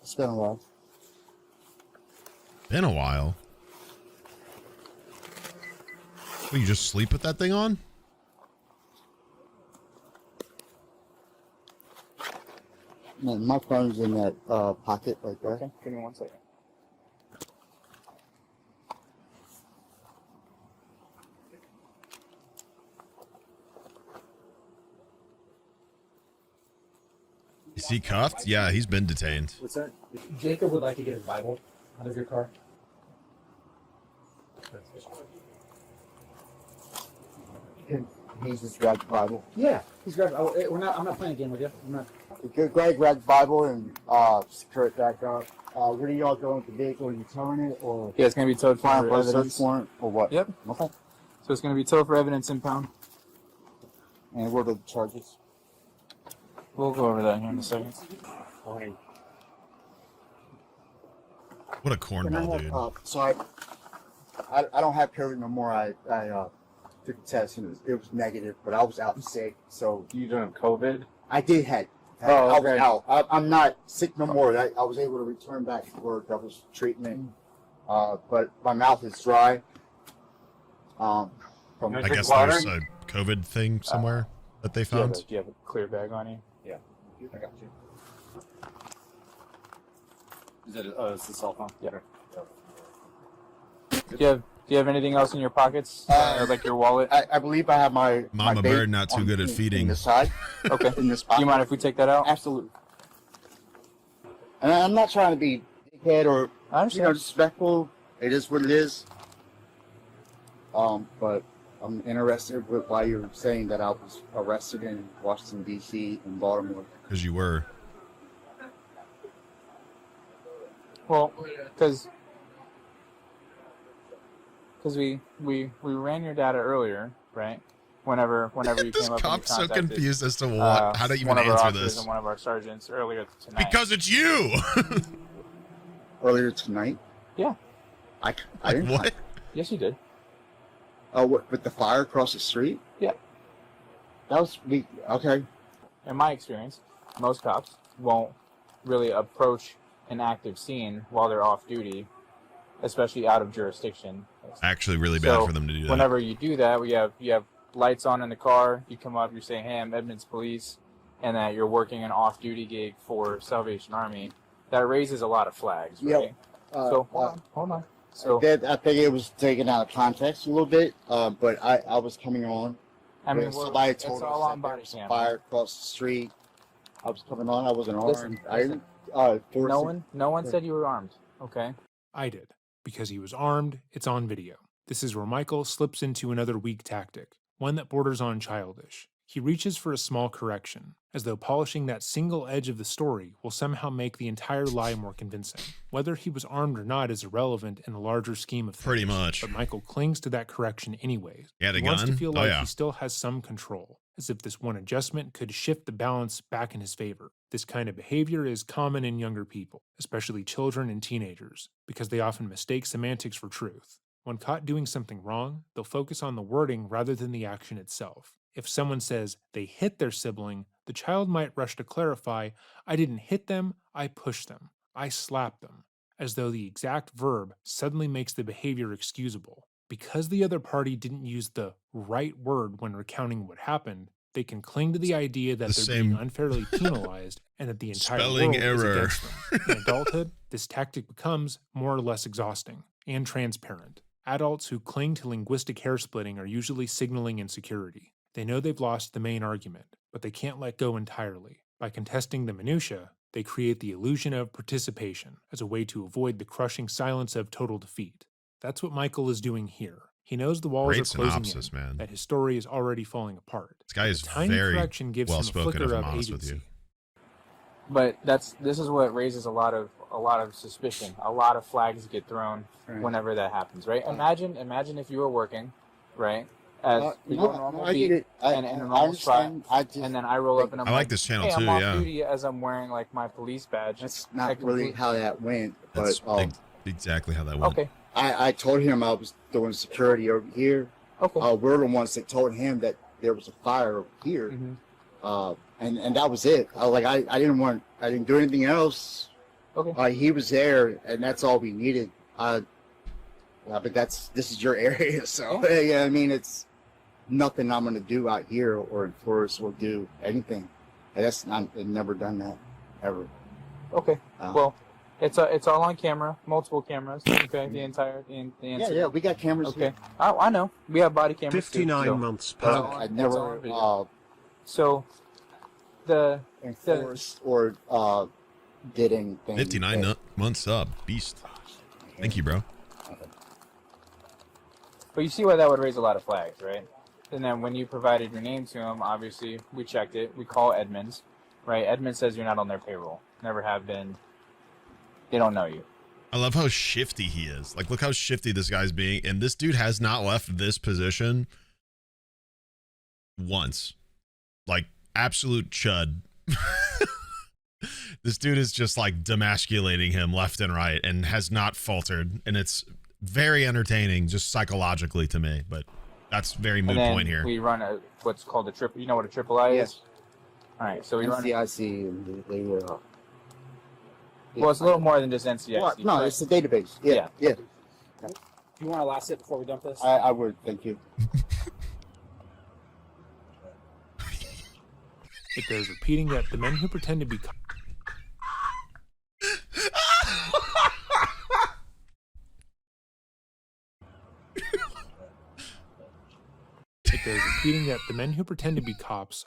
D: It's been a while.
A: Been a while. Will you just sleep with that thing on?
D: Man, my phone's in that pocket right there.
G: Okay, give me 1 second.
A: Is he cuffed? Yeah, he's been detained.
K: What's that? Jacob would like to get his Bible out of your car.
D: He's just grabbed the Bible.
K: Yeah, he's grabbed. I'm not playing a game with you. I'm not.
D: Greg grabbed the Bible and secure it back up. What are y'all doing with the vehicle? Are you towing it or
G: Yeah, it's gonna be towed for
D: applying for a
G: evidence.
D: search warrant or what?
G: Yep.
D: Okay.
G: So it's gonna be towed for evidence impound.
D: And what are the charges?
G: We'll go over that here in a second.
A: What a
D: Can I
A: cornball,
D: have,
A: dude.
D: so I don't have COVID no more. I took a test and it was negative, but I was out sick. So
E: You don't have COVID?
D: I did have.
E: Oh,
D: I was
E: okay.
D: out. I'm not sick no more. I was able to return back to work. That was treatment. But my mouth is dry. From
A: I guess there's a COVID thing somewhere. that they
G: Do you have
A: found?
G: do you have a clear bag on you?
K: Yeah, I got you. Is that it's the cell phone?
G: Yeah. Do you have anything else in your pockets? Or like your wallet?
D: I believe I have my
A: Mama
D: my
A: bird
D: vape
A: not too
D: on-
A: good at
D: in
A: feeding.
D: the side.
G: Okay.
D: In this
G: Do
D: pocket.
G: you mind if we take that out?
D: Absolutely. And I'm not trying to be dickhead or
G: I understand.
D: disrespectful. It is what it is. But I'm interested with why you're saying that I was arrested in Washington D.C. and Baltimore.
A: Because you were.
G: Well, because we ran your data earlier, right? Whenever you
A: This
G: came up,
A: cop's so
G: and you contacted,
A: confused as to what. How to even
G: one of our
A: answer
G: officers
A: this.
G: and one of our sergeants earlier tonight.
A: Because it's you.
D: Earlier tonight?
G: Yeah.
D: I
A: Like
D: didn't.
A: what?
G: Yes, you did.
D: Oh, with the fire across the street?
G: Yeah.
D: That was me. Okay.
G: In my experience, most cops won't really approach an active scene while they're off duty, especially out of jurisdiction.
A: Actually, really bad
G: So,
A: for them to do that.
G: Whenever you do that, you have lights on in the car. You come up, you're saying, "Hey, I'm Edmonds Police," and that you're working an off-duty gig for Salvation Army. That raises a lot of flags, right?
D: Yep.
G: So hold on. So
D: I think it was taken out of context a little bit, but I was coming on.
G: I mean,
D: somebody
G: it's
D: told
G: all
D: us
G: on
D: that there
G: body
D: was a
G: cam.
D: fire across the street. I was coming on. I wasn't
G: Listen,
D: armed. I didn't. Force it.
G: No one said you were armed. Okay.
B: I did. Because he was armed, it's on video. This is where Michael slips into another weak tactic, one that borders on childish. He reaches for a small correction, as though polishing that single edge of the story will somehow make the entire lie more convincing. Whether he was armed or not is irrelevant in the larger scheme of things.
A: Pretty much.
B: But Michael clings to that correction anyways.
A: He had a
B: wants to
A: gun?
B: feel
A: Oh,
B: like
A: yeah.
B: he still has some control, as if this one adjustment could shift the balance back in his favor. This kind of behavior is common in younger people, especially children and teenagers, because they often mistake semantics for truth. When caught doing something wrong, they'll focus on the wording rather than the action itself. If someone says they hit their sibling, the child might rush to clarify, "I didn't hit them, I pushed them, I slapped them," as though the exact verb suddenly makes the behavior excusable. Because the other party didn't use the right word when recounting what happened, they can cling to the idea that
A: The
B: they're being
A: same
B: unfairly penalized and that the entire
A: spelling
B: world is
A: error.
B: against them. In adulthood, this tactic becomes more or less exhausting and transparent. Adults who cling to linguistic hair splitting are usually signaling insecurity. They know they've lost the main argument, but they can't let go entirely. By contesting the minutia, they create the illusion of participation as a way to avoid the crushing silence of total defeat. That's what Michael is doing here. He knows the walls
A: Great
B: are closing
A: synopsis,
B: in,
A: man.
B: that his story is already falling apart.
A: This guy
B: A
A: is
B: tiny
A: very
B: correction gives him a
A: well-spoken,
B: flicker
A: if I'm
B: of
A: honest with
B: agency.
A: you.
G: But this is what raises a lot of suspicion. A lot of flags get thrown whenever that happens, right? Imagine if you were working, right? As you do a normal
D: I
G: beat
D: get it.
G: and in a normal spot,
D: understand.
G: and then I roll up and I'm
A: I like this channel
G: hey,
A: too,
G: I'm off
A: yeah.
G: duty as I'm wearing like my police badge.
D: That's not really how that went. But
A: That's exactly how that went.
G: Okay.
D: I told him I was doing security over here.
G: Okay.
D: We're the ones that told him that there was a fire over here. And that was it. I was like, I didn't do anything else.
G: Okay.
D: He was there, and that's all we needed. But this is your area, so yeah. I mean, it's nothing I'm gonna do out here or enforce or do anything. And I've never done that ever.
G: Okay. Well, it's all on camera, multiple cameras. Okay. The
D: Yeah, yeah, we got cameras.
G: Okay.
D: Here.
G: I know. We have body cameras.
M: 59
G: too, so
M: months
G: that's
M: past.
G: all-
D: I
G: that's
D: never
G: all on video. So the
D: enforced or did anything.
A: 59 months up. Beast. Thank you, bro.
G: But you see why that would raise a lot of flags, right? And then when you provided your name to him, obviously we checked it. We call Edmonds, right? Edmonds says you're not on their payroll. Never have been. They don't know you.
A: I love how shifty he is. Like, look how shifty this guy's being. And this dude has not left this position once. Like, absolute chud. This dude is just like demasculating him left and right and has not faltered. And it's very entertaining just psychologically to me. But that's very moot
G: And then
A: point here.
G: we run what's called a triple. You know what a triple I is?
D: Yes.
G: All right. So we run.
D: NCIC and they
G: Well, it's a little more than just NCIC.
D: Well, no,
G: but-
D: it's the database. Yeah, yeah.
H: You want to last it before we dump this?
D: I would. Thank you.
B: It bears repeating that the men who pretend to be It bears repeating that the men who pretend to be cops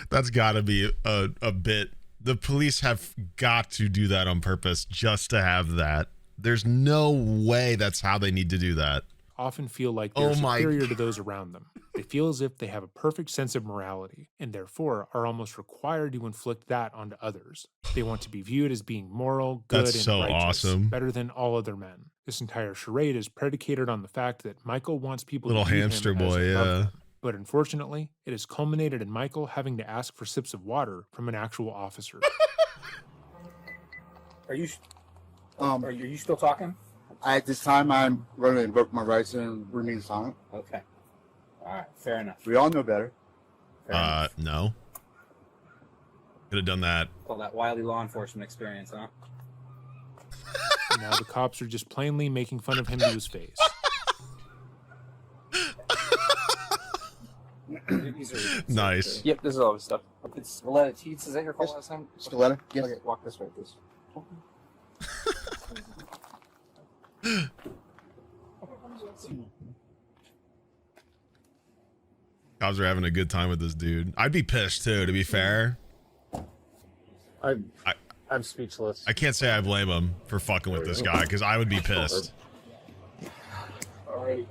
A: That's got to be a bit. The police have got to do that on purpose just to have that. There's no way that's how they need to do that.
B: often feel like they're superior to those around them. They feel as if they have a perfect sense of morality, and therefore are almost required to inflict that onto others. They want to be viewed as being moral, good,
A: That's
B: and
A: so
B: righteous,
A: awesome.
B: better than all other men. This entire charade is predicated on the fact that Michael wants people
A: Little
B: to view
A: hamster
B: him as
A: boy,
B: above
A: yeah.
B: them. But unfortunately, it has culminated in Michael having to ask for sips of water from an actual officer.
H: Are you still talking?
D: At this time, I'm going to invoke my rights and remain silent.
H: Okay. All right. Fair enough.
D: We all know better.
A: No. Could have done that.
H: Call that wily law enforcement experience, huh?
B: Now the cops are just plainly making fun of him to his face.
A: Nice.
G: Yep, this is all his stuff.
H: It's Skeletta Teats. Is that your call last time?
D: Skeletta? Yes.
H: Okay, walk this way, please.
A: Cops are having a good time with this dude. I'd be pissed too, to be fair.
I: I'm speechless.
A: I can't say I blame him for fucking with this guy, because I would be pissed.
I: Alrighty.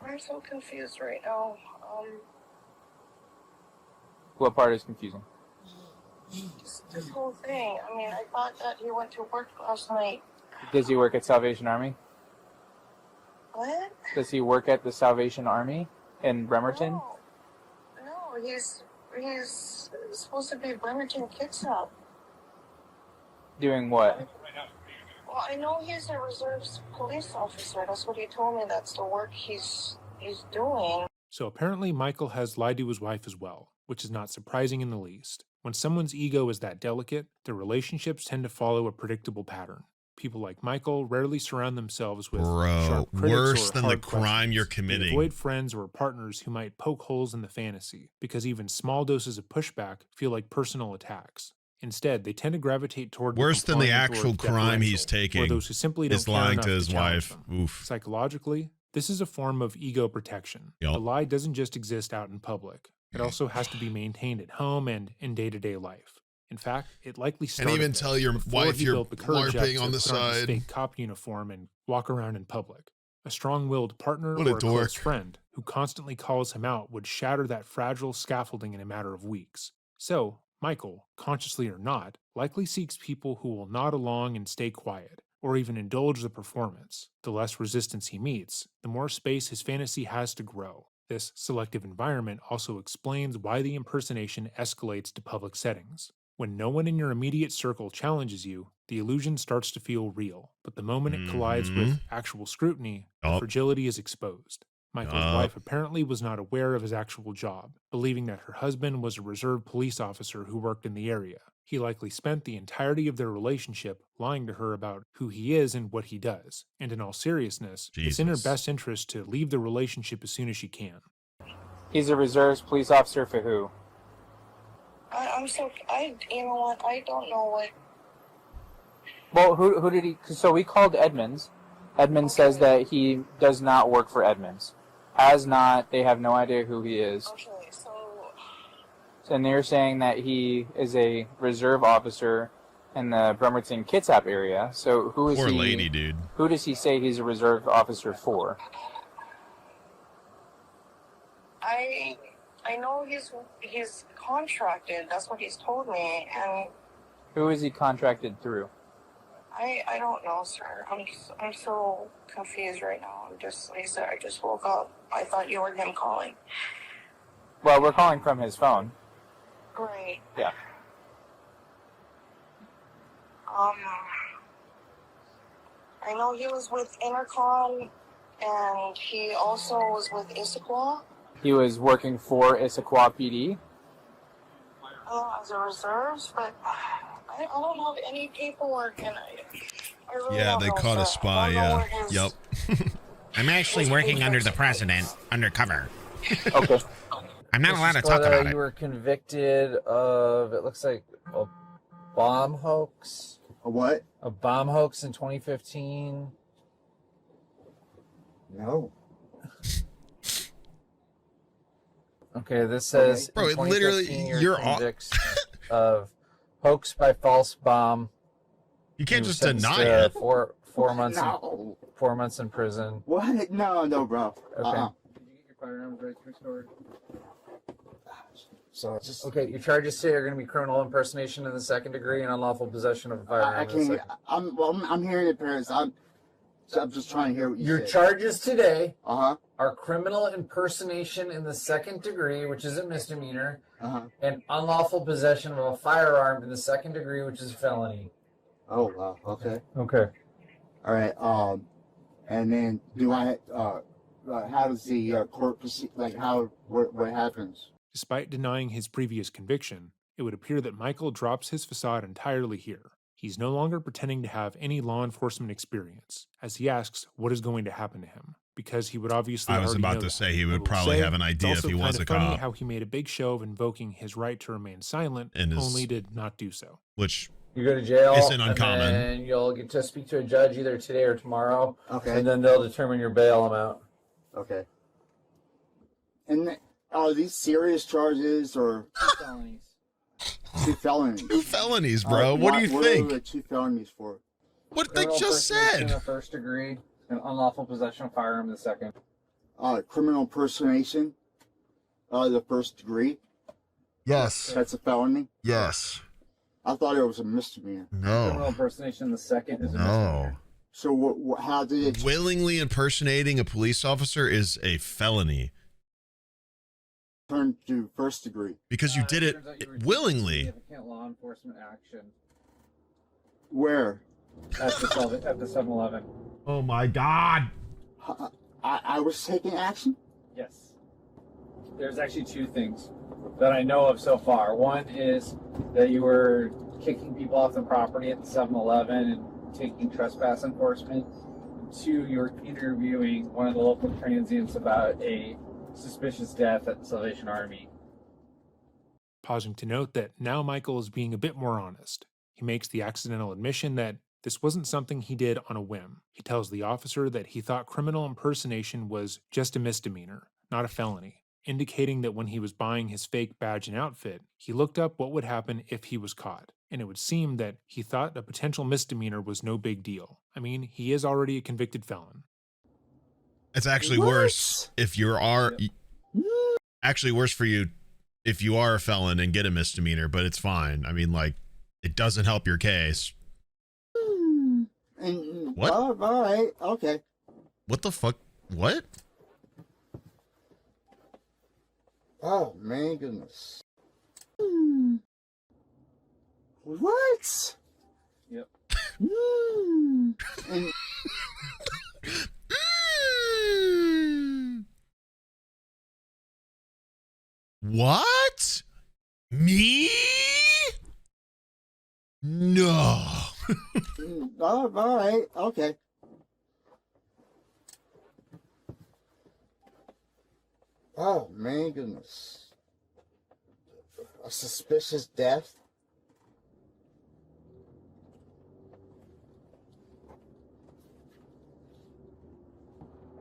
M: I'm so confused right now.
G: What part is confusing?
M: This whole thing. I mean, I thought that he went to work last night.
G: Does he work at Salvation Army?
M: What?
G: Does he work at the Salvation Army in Bremerton?
M: No, he's supposed to be Bremerton Kitsap.
G: Doing what?
M: Well, I know he's a reserves police officer. That's what he told me. That's the work he's doing.
B: So apparently Michael has lied to his wife as well, which is not surprising in the least. When someone's ego is that delicate, their relationships tend to follow a predictable pattern. People like Michael rarely surround themselves with sharp critics
A: worse
B: or
A: than the
B: hard
A: crime
B: questions.
A: you're
B: They
A: committing.
B: avoid friends or partners who might poke holes in the fantasy, because even small doses of pushback feel like personal attacks. Instead, they tend to gravitate toward
A: Worse than the
B: compliant or
A: actual crime he's
B: deferential,
A: taking
B: or those who simply don't
A: is
B: care
A: lying
B: enough
A: to his
B: challenge
A: wife.
B: them.
A: Oof.
B: Psychologically, this is a form of ego protection.
A: Yup.
B: The lie doesn't just exist out in public. It also has to be maintained at home and in day-to-day life. In fact, it likely started
A: even
B: there,
A: tell your
B: before
A: wife
B: he
A: you're
B: built the courage up
A: LARPing
B: to
A: on the
B: put on his
A: side.
B: fake cop uniform and walk around in public. A strong-willed partner
A: What a
B: or a close
A: dork.
B: friend who constantly calls him out would shatter that fragile scaffolding in a matter of weeks. So, Michael, consciously or not, likely seeks people who will nod along and stay quiet, or even indulge the performance. The less resistance he meets, the more space his fantasy has to grow. This selective environment also explains why the impersonation escalates to public settings. When no one in your immediate circle challenges you, the illusion starts to feel real. But the moment it collides with actual scrutiny, the fragility is exposed. Michael's wife apparently was not aware of his actual job, believing that her husband was a reserve police officer who worked in the area. He likely spent the entirety of their relationship lying to her about who he is and what he does. And in all seriousness, it's in her best interest to leave the relationship as soon as she can.
G: He's a reserves police officer for who?
M: You know what? I don't know what.
G: Well, who did he? So we called Edmonds. Edmonds says that he does not work for Edmonds. Has not. They have no idea who he is.
M: Okay, so.
G: And they're saying that he is a reserve officer in the Bremerton Kitsap area. So who is
A: Poor
G: he?
A: lady, dude.
G: Who does he say he's a reserve officer for?
M: I know he's contracted. That's what he's told me, and
G: Who is he contracted through?
M: I don't know, sir. I'm so confused right now. Like I said, I just woke up. I thought you were him calling.
G: Well, we're calling from his phone.
M: Right.
G: Yeah.
M: I know he was with Intercom, and he also was with Issaquah
G: He was working for Issaquah PD.
M: as a reserves, but I don't have any paperwork, and
A: Yeah, they caught a spy. Yeah. Yep. I'm actually working under the president, undercover.
E: Okay.
A: I'm not allowed to talk
E: But,
A: about
E: you
A: it.
E: were convicted of, it looks like, a bomb hoax.
D: A what?
E: A bomb hoax in 2015.
D: No.
E: Okay, this says,
A: Bro,
E: in
A: it literally,
E: 2015,
A: you're
E: convicted of hoax by false bomb.
A: You can't
E: He was
A: just
E: sentenced
A: deny
E: to
A: it.
E: 4 months.
D: No.
E: 4 months in prison.
D: What? No, bro.
E: Okay.
D: Uh-uh.
E: Did you get your firearms right restored?
D: So it's just
E: Okay, your charges today are going to be criminal impersonation in the second degree and unlawful possession of a firearm.
D: I
E: in the
D: can't.
E: second.
D: I'm hearing it, parents. I'm just trying to hear what you
E: Your
D: said.
E: charges today
D: Uh-huh.
E: are criminal impersonation in the second degree, which is a misdemeanor,
D: Uh-huh.
E: and unlawful possession of a firearm in the second degree, which is a felony.
D: Oh wow. Okay.
E: Okay.
D: All right. And then do I? How does the court proceed? Like what happens?
B: Despite denying his previous conviction, it would appear that Michael drops his facade entirely here. He's no longer pretending to have any law enforcement experience, as he asks what is going to happen to him, because he would obviously
A: I was
B: already
A: about
B: know
A: to
B: that.
A: say he
B: I
A: would
B: will
A: probably
B: say,
A: have an idea
B: it's
A: if
B: also
A: he was
B: kind
A: a
B: of funny
A: cop.
B: how he made a big show of invoking his right to remain silent,
A: And his-
B: only did not do so.
A: Which
E: You go to jail,
A: isn't uncommon.
E: and you'll get to speak to a judge either today or tomorrow,
D: Okay.
E: and then they'll determine your bail amount.
D: Okay. And are these serious charges or
E: Felonies.
D: 2 felonies?
A: 2 felonies, bro. What do you
D: What
A: think?
D: are the 2 felonies for?
A: What they
E: Criminal
A: just
E: impersonation in
A: said.
E: the first degree, and unlawful possession of firearm in the second.
D: Criminal impersonation, the first degree.
A: Yes.
D: That's a felony.
A: Yes.
D: I thought it was a misdemeanor.
E: Criminal
A: No.
E: impersonation in the second is a misdemeanor.
A: No.
D: So how did it?
A: Willingly impersonating a police officer is a felony
D: Turn to first degree?
A: because you did it
E: turns out you were
A: willingly.
E: Significant law enforcement action
D: Where?
E: at the 7-Eleven.
A: Oh my God.
D: I was taking action?
E: Yes. There's actually 2 things that I know of so far. One is that you were kicking people off the property at the 7-Eleven and taking trespass enforcement. 2, you were interviewing one of the local transients about a suspicious death at the Salvation Army.
B: Pausing to note that now Michael is being a bit more honest. He makes the accidental admission that this wasn't something he did on a whim. He tells the officer that he thought criminal impersonation was just a misdemeanor, not a felony, indicating that when he was buying his fake badge and outfit, he looked up what would happen if he was caught, and it would seem that he thought a potential misdemeanor was no big deal. I mean, he is already a convicted felon.
A: It's actually
D: What?
A: worse if you are actually worse for you if you are a felon and get a misdemeanor, but it's fine. I mean, like, it doesn't help your case.
D: And,
A: What?
D: All right. Okay.
A: What the fuck? What?
D: Oh man, goodness. What?
E: Yep.
D: And
A: What? Me? No.
D: all right. Okay. Oh man, goodness. A suspicious death.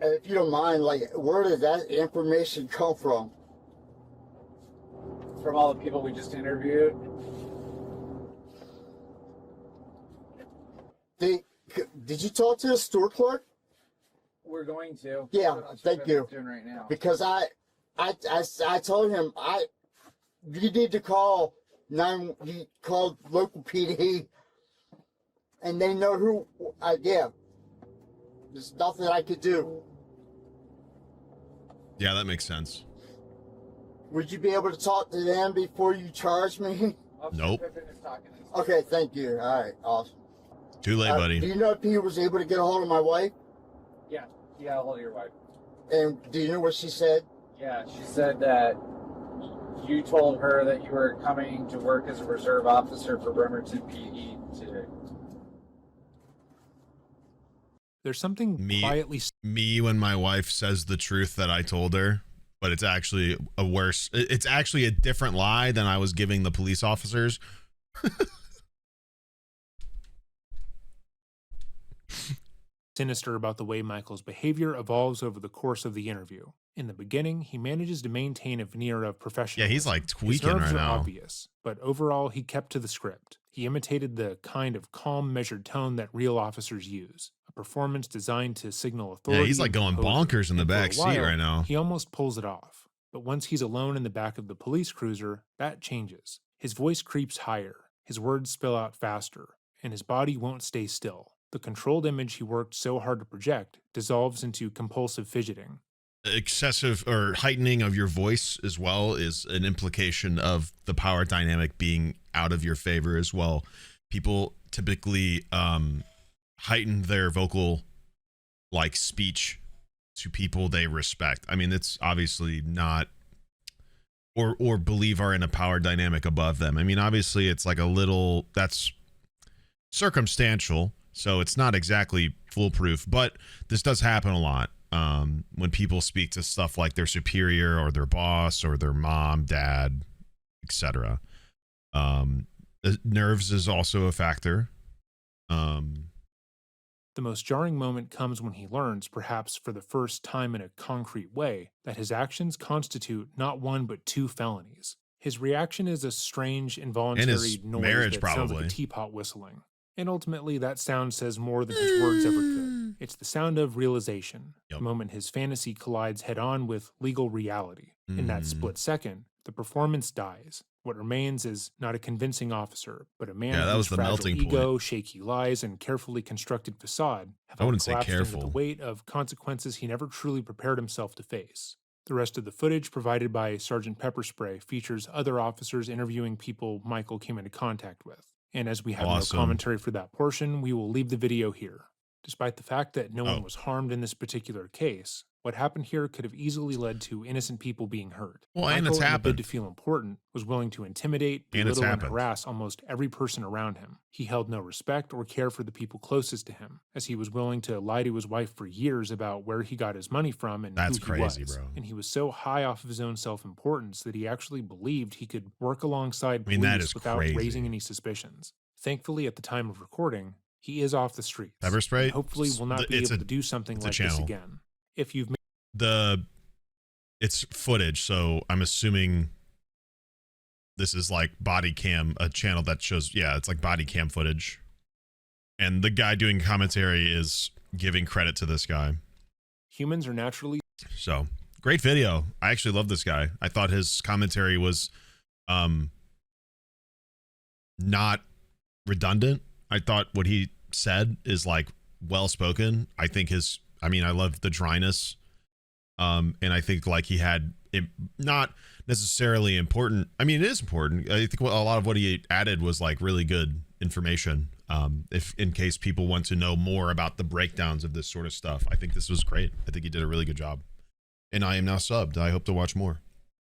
D: And if you don't mind, like, where did that information come from?
E: From all the people we just interviewed,
D: Did you talk to the store clerk?
E: we're going to.
D: Yeah,
E: That's
D: thank
E: what
D: you.
E: I'm doing right now.
D: Because I told him you need to call he called local PD, and they know who. Yeah, there's nothing I could do.
A: Yeah, that makes sense.
D: Would you be able to talk to them before you charge me?
A: Nope.
D: Okay, thank you. All right, awesome.
A: Too late,
D: Do
A: buddy.
D: you know if he was able to get a hold of my wife?
E: Yeah, yeah, hold of your wife.
D: And do you know what she said?
E: Yeah, she said that you told her that you were coming to work as a reserve officer for Bremerton PD today.
B: There's something quietly
A: me when my wife says the truth that I told her, but it's actually it's actually a different lie than I was giving the police officers.
B: sinister about the way Michael's behavior evolves over the course of the interview. In the beginning, he manages to maintain a veneer of professionalism.
A: Yeah, he's like tweaking
B: His nerves
A: right
B: are
A: now.
B: obvious, but overall, he kept to the script. He imitated the kind of calm, measured tone that real officers use, a performance designed to signal authority.
A: Yeah, he's like
B: and
A: going
B: composure.
A: bonkers in the
B: And for a
A: back seat
B: while,
A: right now.
B: He almost pulls it off. But once he's alone in the back of the police cruiser, that changes. His voice creeps higher, his words spill out faster, and his body won't stay still. The controlled image he worked so hard to project dissolves into compulsive fidgeting.
A: Excessive or heightening of your voice as well is an implication of the power dynamic being out of your favor as well. People typically heighten their vocal like speech to people they respect. I mean, it's obviously not or believe are in a power dynamic above them. I mean, obviously it's like a little, that's circumstantial, so it's not exactly foolproof, but this does happen a lot. When people speak to stuff like their superior or their boss or their mom, dad, etc. Nerves is also a factor.
B: The most jarring moment comes when he learns, perhaps for the first time in a concrete way, that his actions constitute not one but two felonies. His reaction is a strange, involuntary noise
A: marriage,
B: that sounds like
A: probably.
B: a teapot whistling. And ultimately, that sound says more than his words ever could. It's the sound of realization, the moment his fantasy collides head-on with legal reality. In that split second, the performance dies. What remains is not a convincing officer, but a man
A: Yeah, that
B: whose
A: was the
B: fragile
A: melting
B: ego,
A: point.
B: shaky lies, and carefully constructed facade have
A: I
B: all
A: wouldn't say
B: collapsed under
A: careful.
B: the weight of consequences he never truly prepared himself to face. The rest of the footage provided by Sergeant Pepperspray features other officers interviewing people Michael came into contact with. And as we have
A: Awesome.
B: no commentary for that portion, we will leave the video here. Despite the fact that no one was harmed in this particular case, what happened here could have easily led to innocent people being hurt.
A: Well, and
B: Michael,
A: it's
B: in a
A: happened.
B: bid to feel important, was willing to intimidate,
A: And it's
B: belittle, and
A: happened.
B: harass almost every person around him. He held no respect or care for the people closest to him, as he was willing to lie to his wife for years about where he got his money from and
A: That's
B: who he
A: crazy,
B: was.
A: bro.
B: And he was so high off of his own self-importance that he actually believed he could work alongside
A: I mean,
B: police
A: that is
B: without
A: crazy.
B: raising any suspicions. Thankfully, at the time of recording, he is off the streets.
A: Pepperspray?
B: And hopefully will not be
A: It's
B: able
A: a-
B: to do something
A: it's a
B: like this
A: channel.
B: again. If you've
A: It's footage, so I'm assuming this is like body cam, a channel that shows, yeah, it's like body cam footage. And the guy doing commentary is giving credit to this guy.
B: humans are naturally
A: So, great video. I actually love this guy. I thought his commentary was not redundant. I thought what he said is like well spoken. I think I love the dryness. And I think like he had it, not necessarily important. I mean, it is important. I think a lot of what he added was like really good information. If in case people want to know more about the breakdowns of this sort of stuff, I think this was great. I think he did a really good job. And I am now subbed. I hope to watch more.